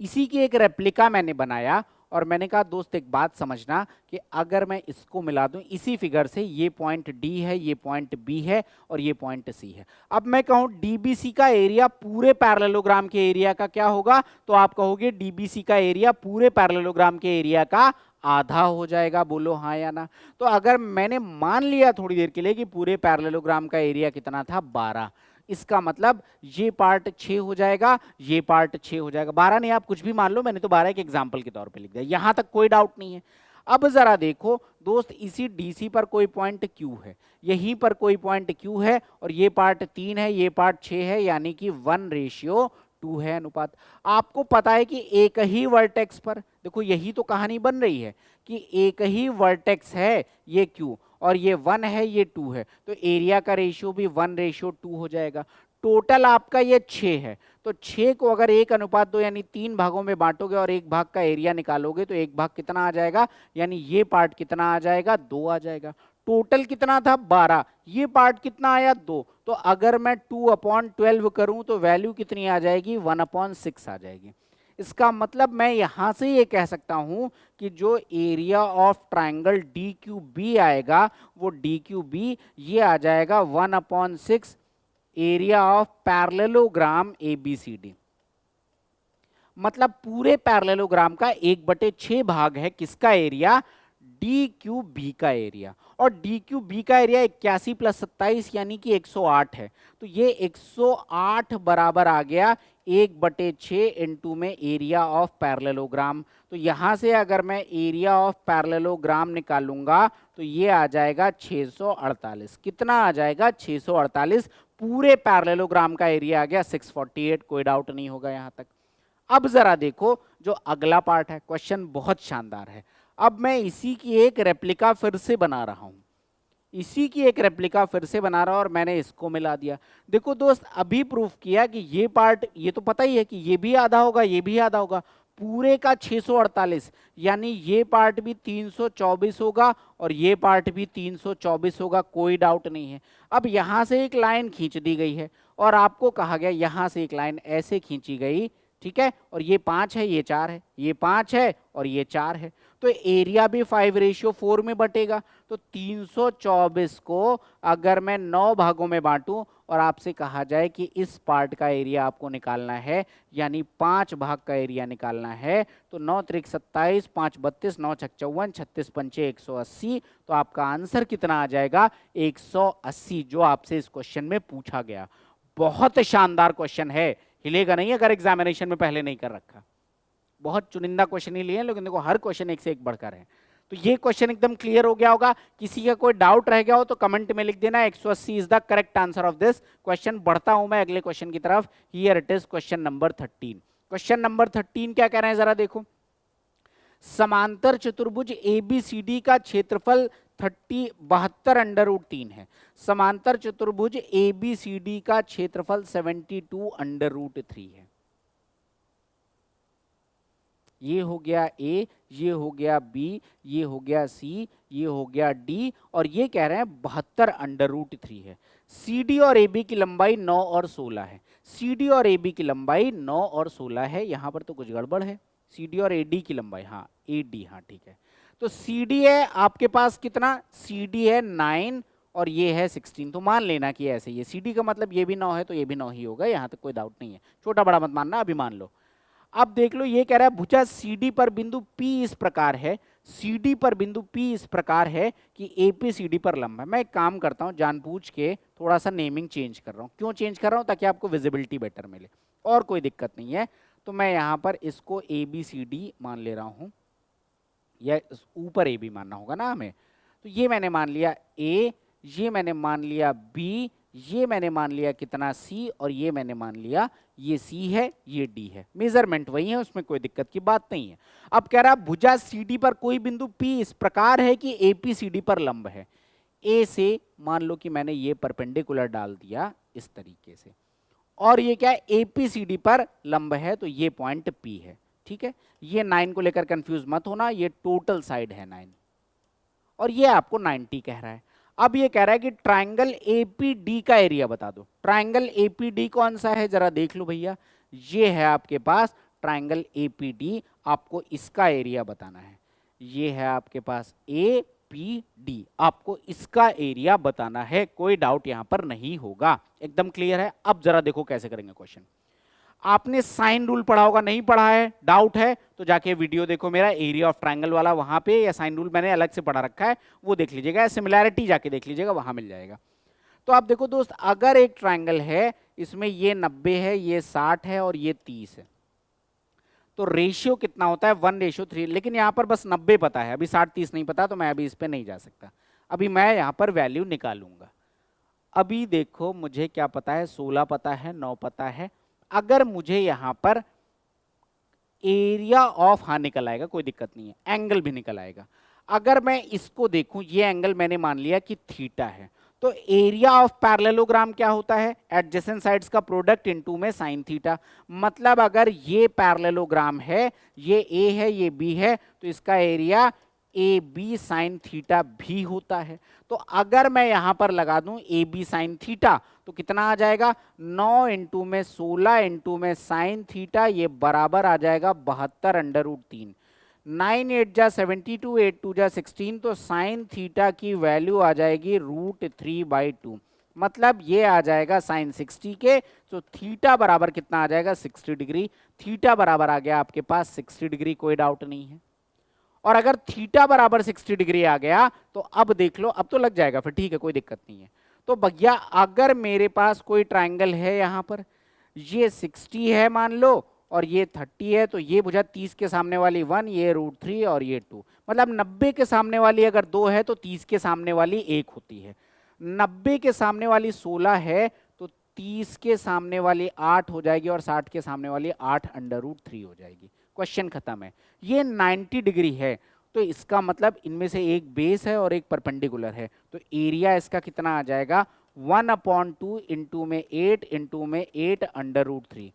इसी की एक रेप्लिका मैंने बनाया और मैंने कहा दोस्त एक बात समझना कि अगर मैं इसको मिला दूं इसी फिगर से, ये पॉइंट D है, ये पॉइंट B है और ये पॉइंट C है। अब मैं कहूं DBC का एरिया पूरे पैरेललोग्राम के एरिया का क्या होगा, तो आप कहोगे DBC का एरिया पूरे पैरेललोग्राम के एरिया का आधा हो जाएगा। बोलो हाँ या ना। तो अगर मैंने मान लिया थोड़ी देर के लिए कि पूरे पैरेललोग्राम का एरिया कितना था? 12, इसका मतलब ये पार्ट 6 हो जाएगा, ये पार्ट 6 हो जाएगा। 12 नहीं, आप कुछ भी मान लो, मैंने तो 12 एक एग्जांपल के तौर पे लिख दिया। यहां तक कोई डाउट नहीं है। अब जरा देखो दोस्त, इसी DC पर कोई पॉइंट Q है, यहीं पर कोई पॉइंट Q है और ये पार्ट 3 है, ये पार्ट 6 है, यानी कि 1:2 है अनुपात। आपको पता है कि एक ही वर्टेक्स पर, देखो यही तो कहानी बन रही है कि एक ही वर्टेक्स है ये Q और ये 1 है, ये 2 है, तो एरिया का रेशियो भी 1:2 हो जाएगा। टोटल आपका ये 6 है, तो 6 को अगर 1:2 यानी 3 भागों में बांटोगे और एक भाग का एरिया निकालोगे तो एक भाग कितना आ जाएगा? यानी ये पार्ट कितना आ जाएगा? 2 आ जाएगा। टोटल कितना था? 12। ये पार्ट कितना आया? 2। तो अगर मैं 2/12 करूं तो वैल्यू कितनी आ जाएगी? 1/6 आ जाएगी। इसका मतलब मैं यहां से ये कह सकता हूं कि जो एरिया ऑफ ट्रायंगल DQB आएगा वो DQB ये आ जाएगा 1/6 एरिया ऑफ पैरेललोग्राम ABCD। मतलब पूरे पैरेललोग्राम का 1/6 भाग है किसका एरिया? DQB का एरिया। और DQB का एरिया 81 + 27 यानी कि 108 है, तो ये 108 बराबर आ गया 1/6 इनटू में एरिया ऑफ पैरेललोग्राम। तो यहां से अगर मैं एरिया ऑफ पैरेललोग्राम निकालूंगा तो ये आ जाएगा 648। कितना आ जाएगा? 648। पूरे पैरेललोग्राम का एरिया आ गया 648। कोई डाउट नहीं होगा यहां तक। अब जरा देखो जो अगला पार्ट है, क्वेश्चन बहुत शानदार है। अब मैं इसी की एक रेप्लिका फिर से बना रहा हूं, इसी की एक रेप्लिका फिर से बना रहा हूं और मैंने इसको मिला दिया। देखो दोस्त, अभी प्रूफ किया कि ये पार्ट, ये तो पता ही है कि ये भी आधा होगा, ये भी आधा होगा। पूरे का 648 यानी ये पार्ट भी 324 होगा और ये पार्ट भी 324 होगा। कोई डाउट नहीं है। अब यहां से एक लाइन खींच दी गई है और आपको कहा गया यहां से एक लाइन ऐसे खींची गई, ठीक है, और ये 5 है, ये 4 है, ये 5 है और ये 4 है, तो एरिया भी 5:4 में बटेगा। तो 324 को अगर मैं 9 भागों में बांटूं और आपसे कहा जाए कि इस पार्ट का एरिया आपको निकालना है, यानी 5 भाग का एरिया निकालना है, तो 9 त्रिक 27, 5 32, 9 छक 54, 36 पंचे 180, तो आपका आंसर कितना आ जाएगा? 180, जो आपसे इस क्वेश्चन में पूछा गया। बहुत शानदार क्वेश्चन है, हिलेगा नहीं अगर एग्जामिनेशन में पहले नहीं कर रखा। बहुत चुनिंदा क्वेश्चन ही लिए हैं, लेकिन देखो हर क्वेश्चन एक से एक बढ़कर है। तो ये क्वेश्चन एकदम क्लियर हो गया होगा। किसी का कोई डाउट रह गया हो तो कमेंट में लिख देना 180 is the correct answer of this question. बढ़ता हूं मैं अगले क्वेश्चन की तरफ। Here it is question number 13। Question number 13 क्या कह रहे हैं जरा देखो। समांतर चतुर्भुज ABCD का क्षेत्रफल 72 अंडर रूट 3 है। समांतर चतुर्भुज ABCD का क्षेत्रफल 72 अंडर रूट 3 है। ये हो गया A, ये हो गया B, ये हो गया C, ये हो गया D, और ये कह रहे हैं 72 अंडर रूट 3 है। CD और AB की लंबाई 9 और 16 है। CD और AB की लंबाई 9 और 16 है। यहां पर तो कुछ गड़बड़ है। CD और AD की लंबाई, हाँ AD, हाँ ठीक है। तो CD है आपके पास कितना? CD है 9 और ये है 16, तो मान लेना कि ऐसे ही है। CD का मतलब ये भी 9 है तो ये भी 9 ही होगा, यहां तक कोई डाउट नहीं है। छोटा बड़ा मत मानना, अभी मान लो। अब देख लो, ये कह रहा है भुजा CD पर बिंदु P इस प्रकार है, CD पर बिंदु P इस प्रकार है कि AP CD पर लंब है। मैं एक काम करता हूं, जानबूझ के थोड़ा सा नेमिंग चेंज कर रहा हूं। क्यों चेंज कर रहा हूं? ताकि आपको विजिबिलिटी बेटर मिले, और कोई दिक्कत नहीं है। तो मैं यहां पर इसको ABCD मान ले रहा हूं, या ऊपर AB मानना होगा ना हमें। तो ये मैंने मान लिया A, ये मैंने मान लिया B, ये मैंने मान लिया कितना C, और ये मैंने मान लिया ये C है, ये D है। मेजरमेंट वही है, उसमें कोई दिक्कत की बात नहीं है। अब कह रहा भुजा CD पर कोई बिंदु P इस प्रकार है कि AP CD पर लंब है। A से मान लो कि मैंने ये परपेंडिकुलर डाल दिया इस तरीके से, और ये क्या है? AP CD पर लंब है, तो ये पॉइंट P है, ठीक है। ये 9 को लेकर कंफ्यूज मत होना, ये टोटल साइड है 9, और ये आपको 90 कह रहा है। अब ये कह रहा है कि ट्राइंगल APD का एरिया बता दो। ट्राइंगल APD कौन सा है जरा देख लो भैया, ये है आपके पास ट्राइंगल APD, आपको इसका एरिया बताना है। ये है आपके पास APD, आपको इसका एरिया बताना है। कोई डाउट यहां पर नहीं होगा, एकदम क्लियर है। अब जरा देखो कैसे करेंगे क्वेश्चन। आपने साइन रूल पढ़ा होगा, नहीं पढ़ा है, डाउट है तो जाके वीडियो देखो मेरा एरिया ऑफ ट्रायंगल वाला, वहां पे या साइन रूल मैंने अलग से पढ़ा रखा है, वो देख लीजिएगा। सिमिलैरिटी जाके देख लीजिएगा, वहां मिल जाएगा। तो आप देखो दोस्त, अगर एक ट्रायंगल है, इसमें ये 90 है, ये 60 है और ये 30 है, तो रेशियो कितना होता है? 1:3। लेकिन यहां पर बस 90 पता है, अभी 60-30 नहीं पता, तो मैं अभी इस पे नहीं जा सकता। अभी मैं यहां पर वैल्यू निकालूंगा। अभी देखो मुझे क्या पता है, 16 पता है, 9 पता है। अगर मुझे यहां पर एरिया ऑफ, हाँ निकल आएगा, कोई दिक्कत नहीं है, एंगल भी निकल आएगा। अगर मैं इसको देखूं, ये एंगल मैंने मान लिया कि थीटा है, तो एरिया ऑफ पैरेललोग्राम क्या होता है? एडजेसेंट साइड्स का प्रोडक्ट इनटू में साइन थीटा। मतलब अगर ये पैरेललोग्राम है, ये A है, ये B है, तो इसका एरिया AB साइन थीटा भी होता है। तो अगर मैं यहां पर लगा दूं AB साइन थीटा, तो कितना आ जाएगा? 9 इंटू में 16 इंटू में साइन थीटा, ये बराबर आ जाएगा 72 अंडर रूट 3। 9 8 जा 72, 8 2 जा 16, तो साइन थीटा की वैल्यू आ जाएगी √3/2। मतलब ये आ जाएगा साइन 60 के, तो थीटा बराबर कितना आ जाएगा? 60 डिग्री। थीटा बराबर आ गया आपके पास 60 डिग्री, कोई डाउट नहीं है। और अगर थीटा बराबर 60 डिग्री आ गया तो अब देख लो, अब तो लग जाएगा फिर, ठीक है, कोई दिक्कत नहीं है। तो भैया अगर मेरे पास कोई ट्रायंगल है, यहां पर ये 60 है मान लो, और ये 30 है, तो ये भुजा 30 के सामने वाली 1, ये √3 और ये 2, मतलब 90 के सामने वाली अगर 2 है तो 30 के सामने वाली 1 होती है। 90 के सामने वाली 16 है तो 30 के सामने वाली 8 हो जाएगी, और 60 के सामने वाली 8 अंडर रूट 3 हो जाएगी। क्वेश्चन खत्म है। ये 90 डिग्री है, तो इसका मतलब इनमें से एक बेस है और एक परपेंडिकुलर है, तो एरिया इसका कितना आ जाएगा? 1/2 इंटू में 8 इंटू में 8 अंडर रूट 3,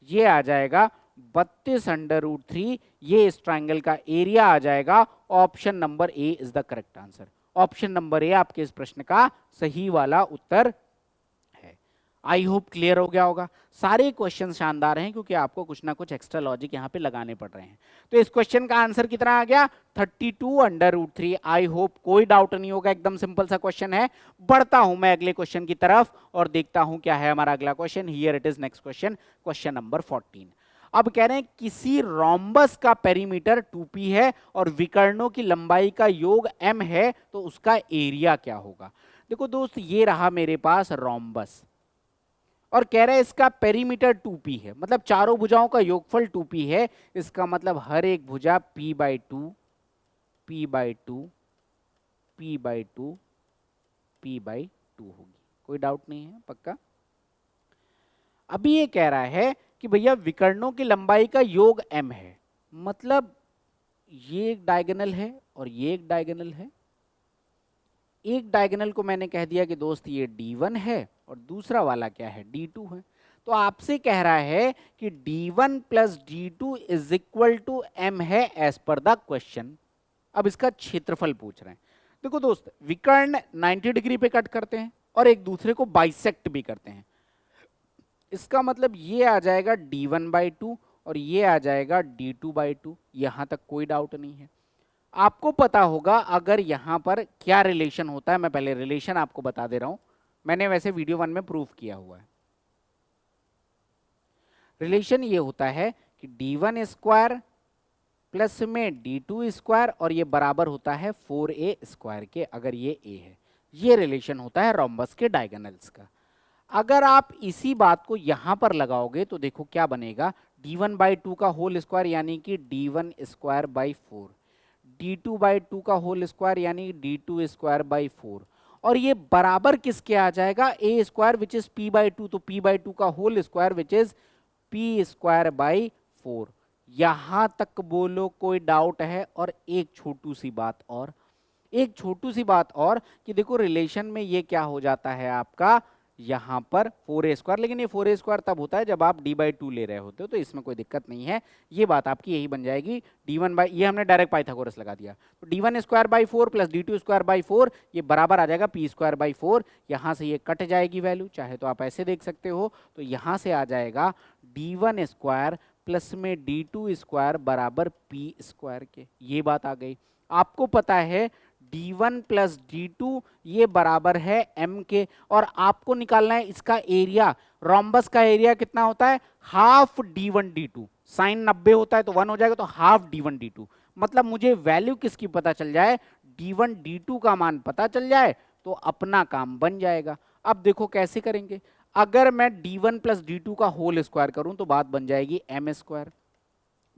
ये आ जाएगा 32 अंडर रूट 3। ये इस ट्राइंगल का एरिया आ जाएगा। Option number A is the correct answer. Option number A आपके इस प्रश्न का सही वाला उत्तर है। आई होप क्लियर हो गया होगा। सारे क्वेश्चन शानदार हैं क्योंकि आपको कुछ ना कुछ एक्स्ट्रा लॉजिक यहाँ पे लगाने पड़ रहे हैं। तो इस क्वेश्चन का आंसर कितना आ गया 32√3। आई होप कोई डाउट नहीं होगा, एकदम सिंपल सा क्वेश्चन है। बढ़ता हूं मैं अगले क्वेश्चन की तरफ और देखता हूं क्या है हमारा अगला question. Here it is next question, question number 14। अब कह रहे हैं किसी रोम्बस का पेरीमीटर 2p है और विकर्णों की लंबाई का योग m है, तो उसका एरिया क्या होगा। देखो दोस्त, ये रहा मेरे पास रोम्बस और कह रहे हैं इसका पेरीमीटर 2p है, मतलब चारों भुजाओं का योगफल 2p है। इसका मतलब हर एक भुजा p/2 p/2 p/2 p/2 होगी। कोई डाउट नहीं है, पक्का। अभी ये कह रहा है कि भैया विकर्णों की लंबाई का योग m है, मतलब ये एक डायगोनल है और ये एक डायगोनल है। एक डायगोनल को मैंने कह दिया कि दोस्त ये d1 है और दूसरा वाला क्या है d2 है। तो आपसे कह रहा है कि d1 plus d2 is equal to m है एज पर द क्वेश्चन। अब इसका क्षेत्रफल पूछ रहे हैं। देखो दोस्त, विकर्ण 90 डिग्री पे कट करते हैं और एक दूसरे को बाइसेक्ट भी करते हैं। इसका मतलब ये आ जाएगा d1/2 और ये आ जाएगा d2/2। यहां तक कोई डाउट नहीं है। आपको पता होगा अगर यहां पर क्या रिलेशन होता है। मैं पहले रिलेशन आपको बता दे रहा हूं, मैंने वैसे वीडियो 1 में प्रूफ किया हुआ है। रिलेशन ये होता है कि d1 स्क्वायर प्लस में d2 स्क्वायर और ये बराबर होता है 4a स्क्वायर के, अगर ये a है। ये रिलेशन होता है रोम्बस के डायगोनल्स का। अगर आप इसी बात को यहां पर लगाओगे तो देखो क्या बनेगा, d1/2 का होल स्क्वायर यानी कि d1 स्क्वायर बाई 4, d2/2 का होल स्क्वायर यानी d2 स्क्वायर बाई 4, और ये बराबर किसके आ जाएगा, a square which is p/2, तो p/2 का whole square which is p square by 4। यहां तक बोलो कोई डाउट है। और एक छोटू सी बात और कि देखो रिलेशन में ये क्या हो जाता है आपका यहां पर 4a स्क्वायर, लेकिन ये 4a स्क्वायर तब होता है जब आप d/2 ले रहे होते हो, तो इसमें कोई दिक्कत नहीं है। ये बात आपकी यही बन जाएगी ये हमने डायरेक्ट पाइथागोरस लगा दिया, तो d1 square by 4 plus d2 square by 4 ये बराबर आ जाएगा p स्क्वायर बाई 4। यहां से ये कट जाएगी वैल्यू, चाहे तो आप ऐसे देख सकते हो। तो यहां से आ जाएगा d1 स्क्वायर प्लस में d2 स्क्वायर बराबर p स्क्वायर के। ये बात आ गई। आपको पता है d1 प्लस d2 ये बराबर है m के, और आपको निकालना है इसका एरिया। रोम्बस का एरिया कितना होता है, हाफ d1 d2। साइन 90 होता है तो 1 हो जाएगा, तो हाफ d1 d2। मतलब मुझे वैल्यू किसकी पता चल जाए, d1 d2 का मान पता चल जाए तो अपना काम बन जाएगा। अब देखो कैसे करेंगे। अगर मैं d1 प्लस d2 का होल स्क्वायर करूं तो बात बन जाएगी m स्क्वायर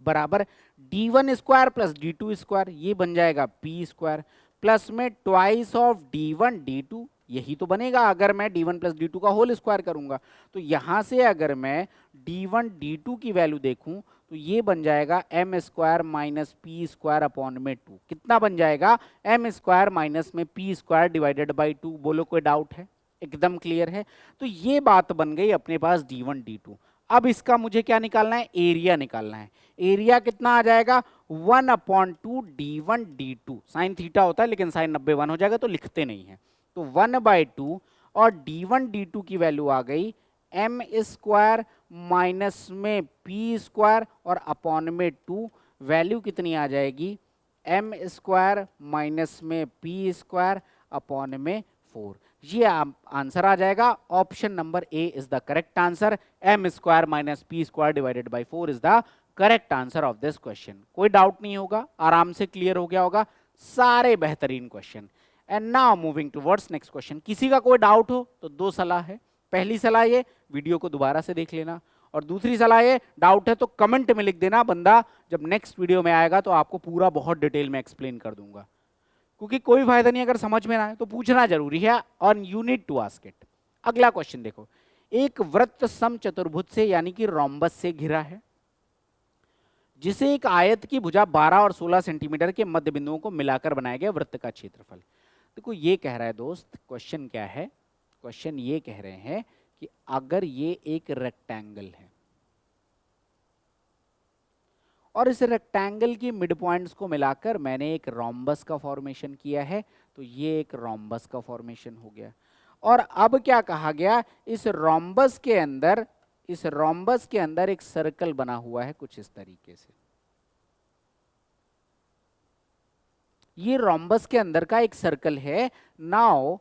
बराबर d1 square plus d2 square, ये बन जाएगा p स्क्वायर, प्लस में ट्वाइस ऑफ d1 d2, यही तो बनेगा अगर मैं d1 प्लस d2 का होल स्क्वायर करूंगा। तो यहां से अगर मैं d1 d2 की वैल्यू देखूं तो ये बन जाएगा m square minus P square upon में 2। कितना बन जाएगा, m स्क्वायर माइनस में p स्क्वायर डिवाइडेड बाई 2। बोलो कोई डाउट है, एकदम क्लियर है। तो ये बात बन गई अपने पास d1 d2। अब इसका मुझे क्या निकालना है, एरिया निकालना है। एरिया कितना आ जाएगा, 1/2 d1 d2। साइन थीटा होता है लेकिन साइन 90 1 हो जाएगा तो लिखते नहीं है, तो 1/2 और d1 d2 की वैल्यू आ गई m स्क्वायर माइनस में p स्क्वायर और अपॉन में 2। वैल्यू कितनी आ जाएगी, m स्क्वायर माइनस में p स्क्वायर अपॉन में 4। ये आंसर आ जाएगा। Option number A is the correct answer. m square minus P square divided by 4 is the correct answer of this question. कोई doubt नहीं होगा, आराम से क्लियर हो गया होगा सारे बेहतरीन question. And now moving towards next question. किसी का कोई डाउट हो तो दो सलाह है। पहली सलाह ये, वीडियो को दोबारा से देख लेना, और दूसरी सलाह ये, डाउट है तो कमेंट में लिख देना। बंदा जब नेक्स्ट वीडियो में आएगा तो आपको पूरा बहुत डिटेल में एक्सप्लेन कर दूंगा, क्योंकि कोई फायदा नहीं अगर समझ में ना आए तो पूछना जरूरी है, और you need to ask it. अगला क्वेश्चन देखो। एक वृत्त समचतुर्भुज से यानी कि रोम्बस से घिरा है, जिसे एक आयत की भुजा 12 और 16 सेंटीमीटर के मध्य बिंदुओं को मिलाकर बनाया गया वृत्त का क्षेत्रफल। देखो ये कह रहा है दोस्त, क्वेश्चन क्या है, क्वेश्चन ये कह रहे हैं कि अगर ये एक रेक्टेंगल है और इस रेक्टेंगल की मिड पॉइंट्स को मिलाकर मैंने एक रोम्बस का फॉर्मेशन किया है, तो ये एक रोम्बस का फॉर्मेशन हो गया। और अब क्या कहा गया, इस रोम्बस के अंदर एक सर्कल बना हुआ है कुछ इस तरीके से। ये रोम्बस के अंदर का एक सर्कल है। नाउ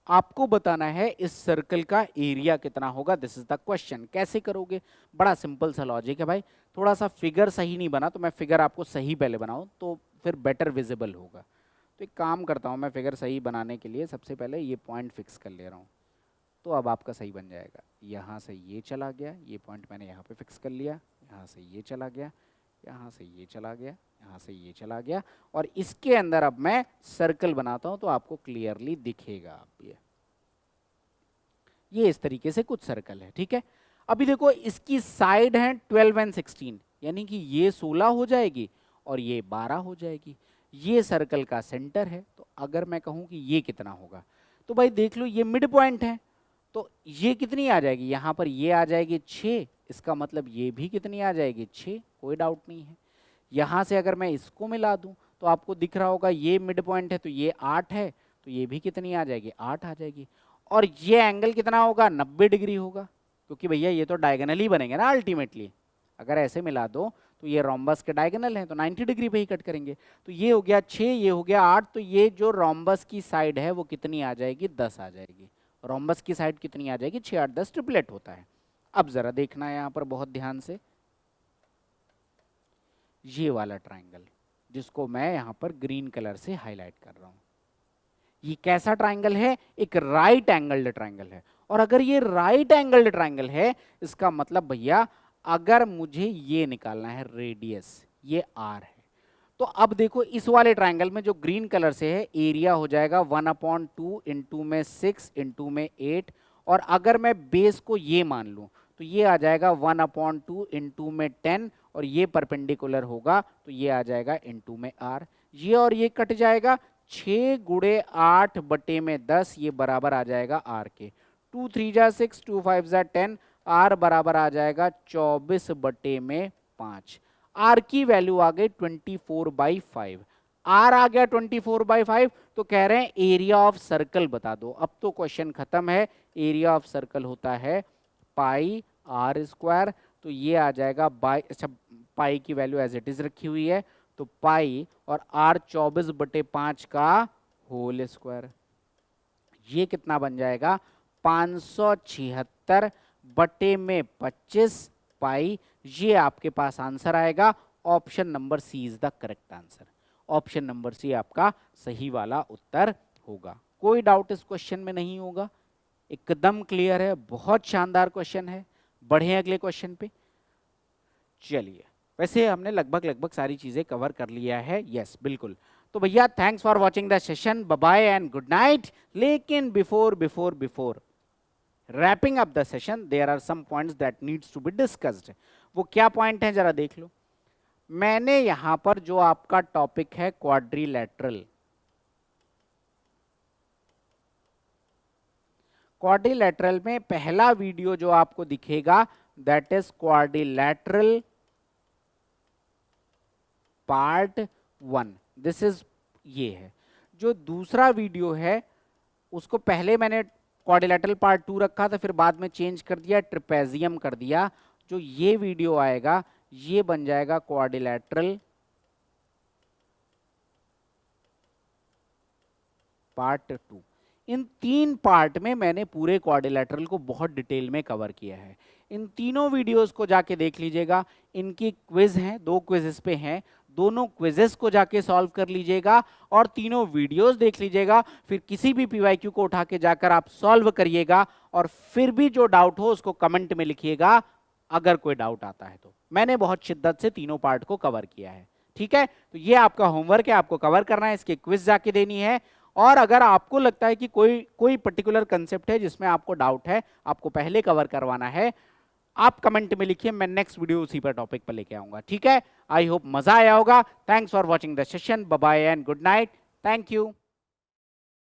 आपको बताना है इस सर्कल का एरिया कितना होगा। This is the question. कैसे करोगे? बड़ा सिंपल सा लॉजिक है भाई। थोड़ा सा फिगर सही नहीं बना तो मैं फिगर आपको सही पहले बनाऊं तो फिर बेटर विजिबल होगा। तो एक काम करता हूं, मैं फिगर सही बनाने के लिए सबसे पहले ये पॉइंट फिक्स कर ले रहा हूं, तो अब आपका सही बन जाएगा। यहाँ से ये चला गया, ये पॉइंट मैंने यहाँ पे फिक्स कर लिया, यहाँ से ये चला गया, यहाँ से ये चला गया, यहाँ से ये चला गया, और इसके अंदर अब मैं सर्कल बनाता हूँ तो आपको क्लियरली दिखेगा। आप ये इस तरीके से कुछ सर्कल है, ठीक है। अभी देखो इसकी साइड है 12 एंड 16, यानी कि ये 16 हो जाएगी और ये 12 हो जाएगी। ये सर्कल का सेंटर है, तो अगर मैं कहूँ कि ये कितना होगा, तो भाई देख लो ये मिड पॉइंट है, तो ये कितनी आ जाएगी, यहाँ पर ये आ जाएगी 6, इसका मतलब ये भी कितनी आ जाएगी 6, कोई डाउट नहीं है। यहाँ से अगर मैं इसको मिला दूँ तो आपको दिख रहा होगा ये मिड पॉइंट है, तो ये 8 है, तो ये भी कितनी आ जाएगी 8 आ जाएगी। और ये एंगल कितना होगा 90 डिग्री होगा, क्योंकि भैया ये तो डायगोनल ही बनेंगे ना अल्टीमेटली। अगर ऐसे मिला दो तो ये रोम्बस के डायगोनल हैं तो 90 डिग्री पे ही कट करेंगे। तो ये हो गया 6, ये हो गया 8, तो ये जो रोम्बस की साइड है वो कितनी आ जाएगी 10 आ जाएगी। रोम्बस की साइड कितनी आ जाएगी 6 8 10 ट्रिपलेट होता है। अब जरा देखना है यहाँ पर बहुत ध्यान से, ये वाला ट्राइंगल जिसको मैं यहाँ पर ग्रीन कलर से हाईलाइट कर रहा हूँ, ये कैसा ट्राइंगल है, एक राइट एंगल्ड ट्राइंगल है। और अगर ये राइट एंगल्ड ट्राइंगल है, इसका मतलब भैया अगर मुझे ये निकालना है रेडियस, ये आर है, तो अब देखो इस वाले ट्राइंगल में जो ग्रीन कलर से है एरिया हो जाएगा 1/2 इंटू में 6 इंटू में 8, और अगर मैं बेस को ये मान लूं तो ये आ जाएगा 1/2 इंटू में 10, और ये परपेंडिकुलर होगा तो ये आ जाएगा इंटू में आर। ये और ये कट जाएगा, 6 गुणे 8 बटे में 10, ये बराबर आ जाएगा आर के। 2 3 जा 6, 2 5 जा 10, आर बराबर आ जाएगा 24 बटे में 5। आर की वैल्यू आ गई 24/5। आर आ गया 24/5, तो कह रहे हैं एरिया ऑफ सर्कल बता दो। अब तो क्वेश्चन खत्म है। एरिया ऑफ सर्कल होता है पाई आर स्क्वायर, तो ये आ जाएगा बाई, अच्छा पाई की वैल्यू एज इट इज रखी हुई है, तो पाई और आर 24/5 का होल स्क्वायर, ये कितना बन जाएगा 576 बटे में 25 पाई। ये आपके पास आंसर आएगा। Option number C is the correct answer. Option number C आपका सही वाला उत्तर होगा। कोई डाउट इस क्वेश्चन में नहीं होगा, एकदम क्लियर है, बहुत शानदार क्वेश्चन है। बढ़े अगले क्वेश्चन पे। चलिए, वैसे हमने लगभग सारी चीजें कवर कर लिया है। यस बिल्कुल। तो भैया thanks for watching the session, bye bye and good night. लेकिन before wrapping up the session there are some points that needs to be discussed। वो क्या पॉइंट है जरा देख लो। मैंने यहां पर जो आपका टॉपिक है क्वाड्रिलैटरल, क्वाड्रिलैटरल में पहला वीडियो जो आपको दिखेगा that is quadrilateral part 1। This is ये है। जो दूसरा वीडियो है उसको पहले मैंने क्वाड्रिलैटरल पार्ट 2 रखा था, फिर बाद में चेंज कर दिया, ट्रिपेजियम कर दिया। जो ये वीडियो आएगा ये बन जाएगा क्वाड्रिलैटरल पार्ट 2। इन 3 पार्ट में मैंने पूरे क्वाड्रिलैटरल को बहुत डिटेल में कवर किया है। इन तीनों वीडियोस को जाके देख लीजिएगा। इनकी क्विज हैं, 2 क्विज इस पे हैं, दोनों क्विजेस को जाके सॉल्व कर लीजिएगा और तीनों वीडियोस देख लीजिएगा। फिर किसी भी पीवाईक्यू को उठा के जाकर आप सॉल्व करिएगा, और फिर भी जो डाउट हो उसको कमेंट में लिखिएगा अगर कोई डाउट आता है तो। मैंने बहुत शिद्दत से तीनों पार्ट को कवर किया है, ठीक है। तो ये आपका होमवर्क है, आपको कवर करना है, इसकी क्विज जाके देनी है। और अगर आपको लगता है कि कोई पर्टिकुलर कंसेप्ट है जिसमें आपको डाउट है, आपको पहले कवर करवाना है, आप कमेंट में लिखिए, मैं नेक्स्ट वीडियो उसी पर टॉपिक पर लेके आऊंगा, ठीक है। आई होप मजा आया होगा। Thanks for watching the session, bye bye and good night. Thank you.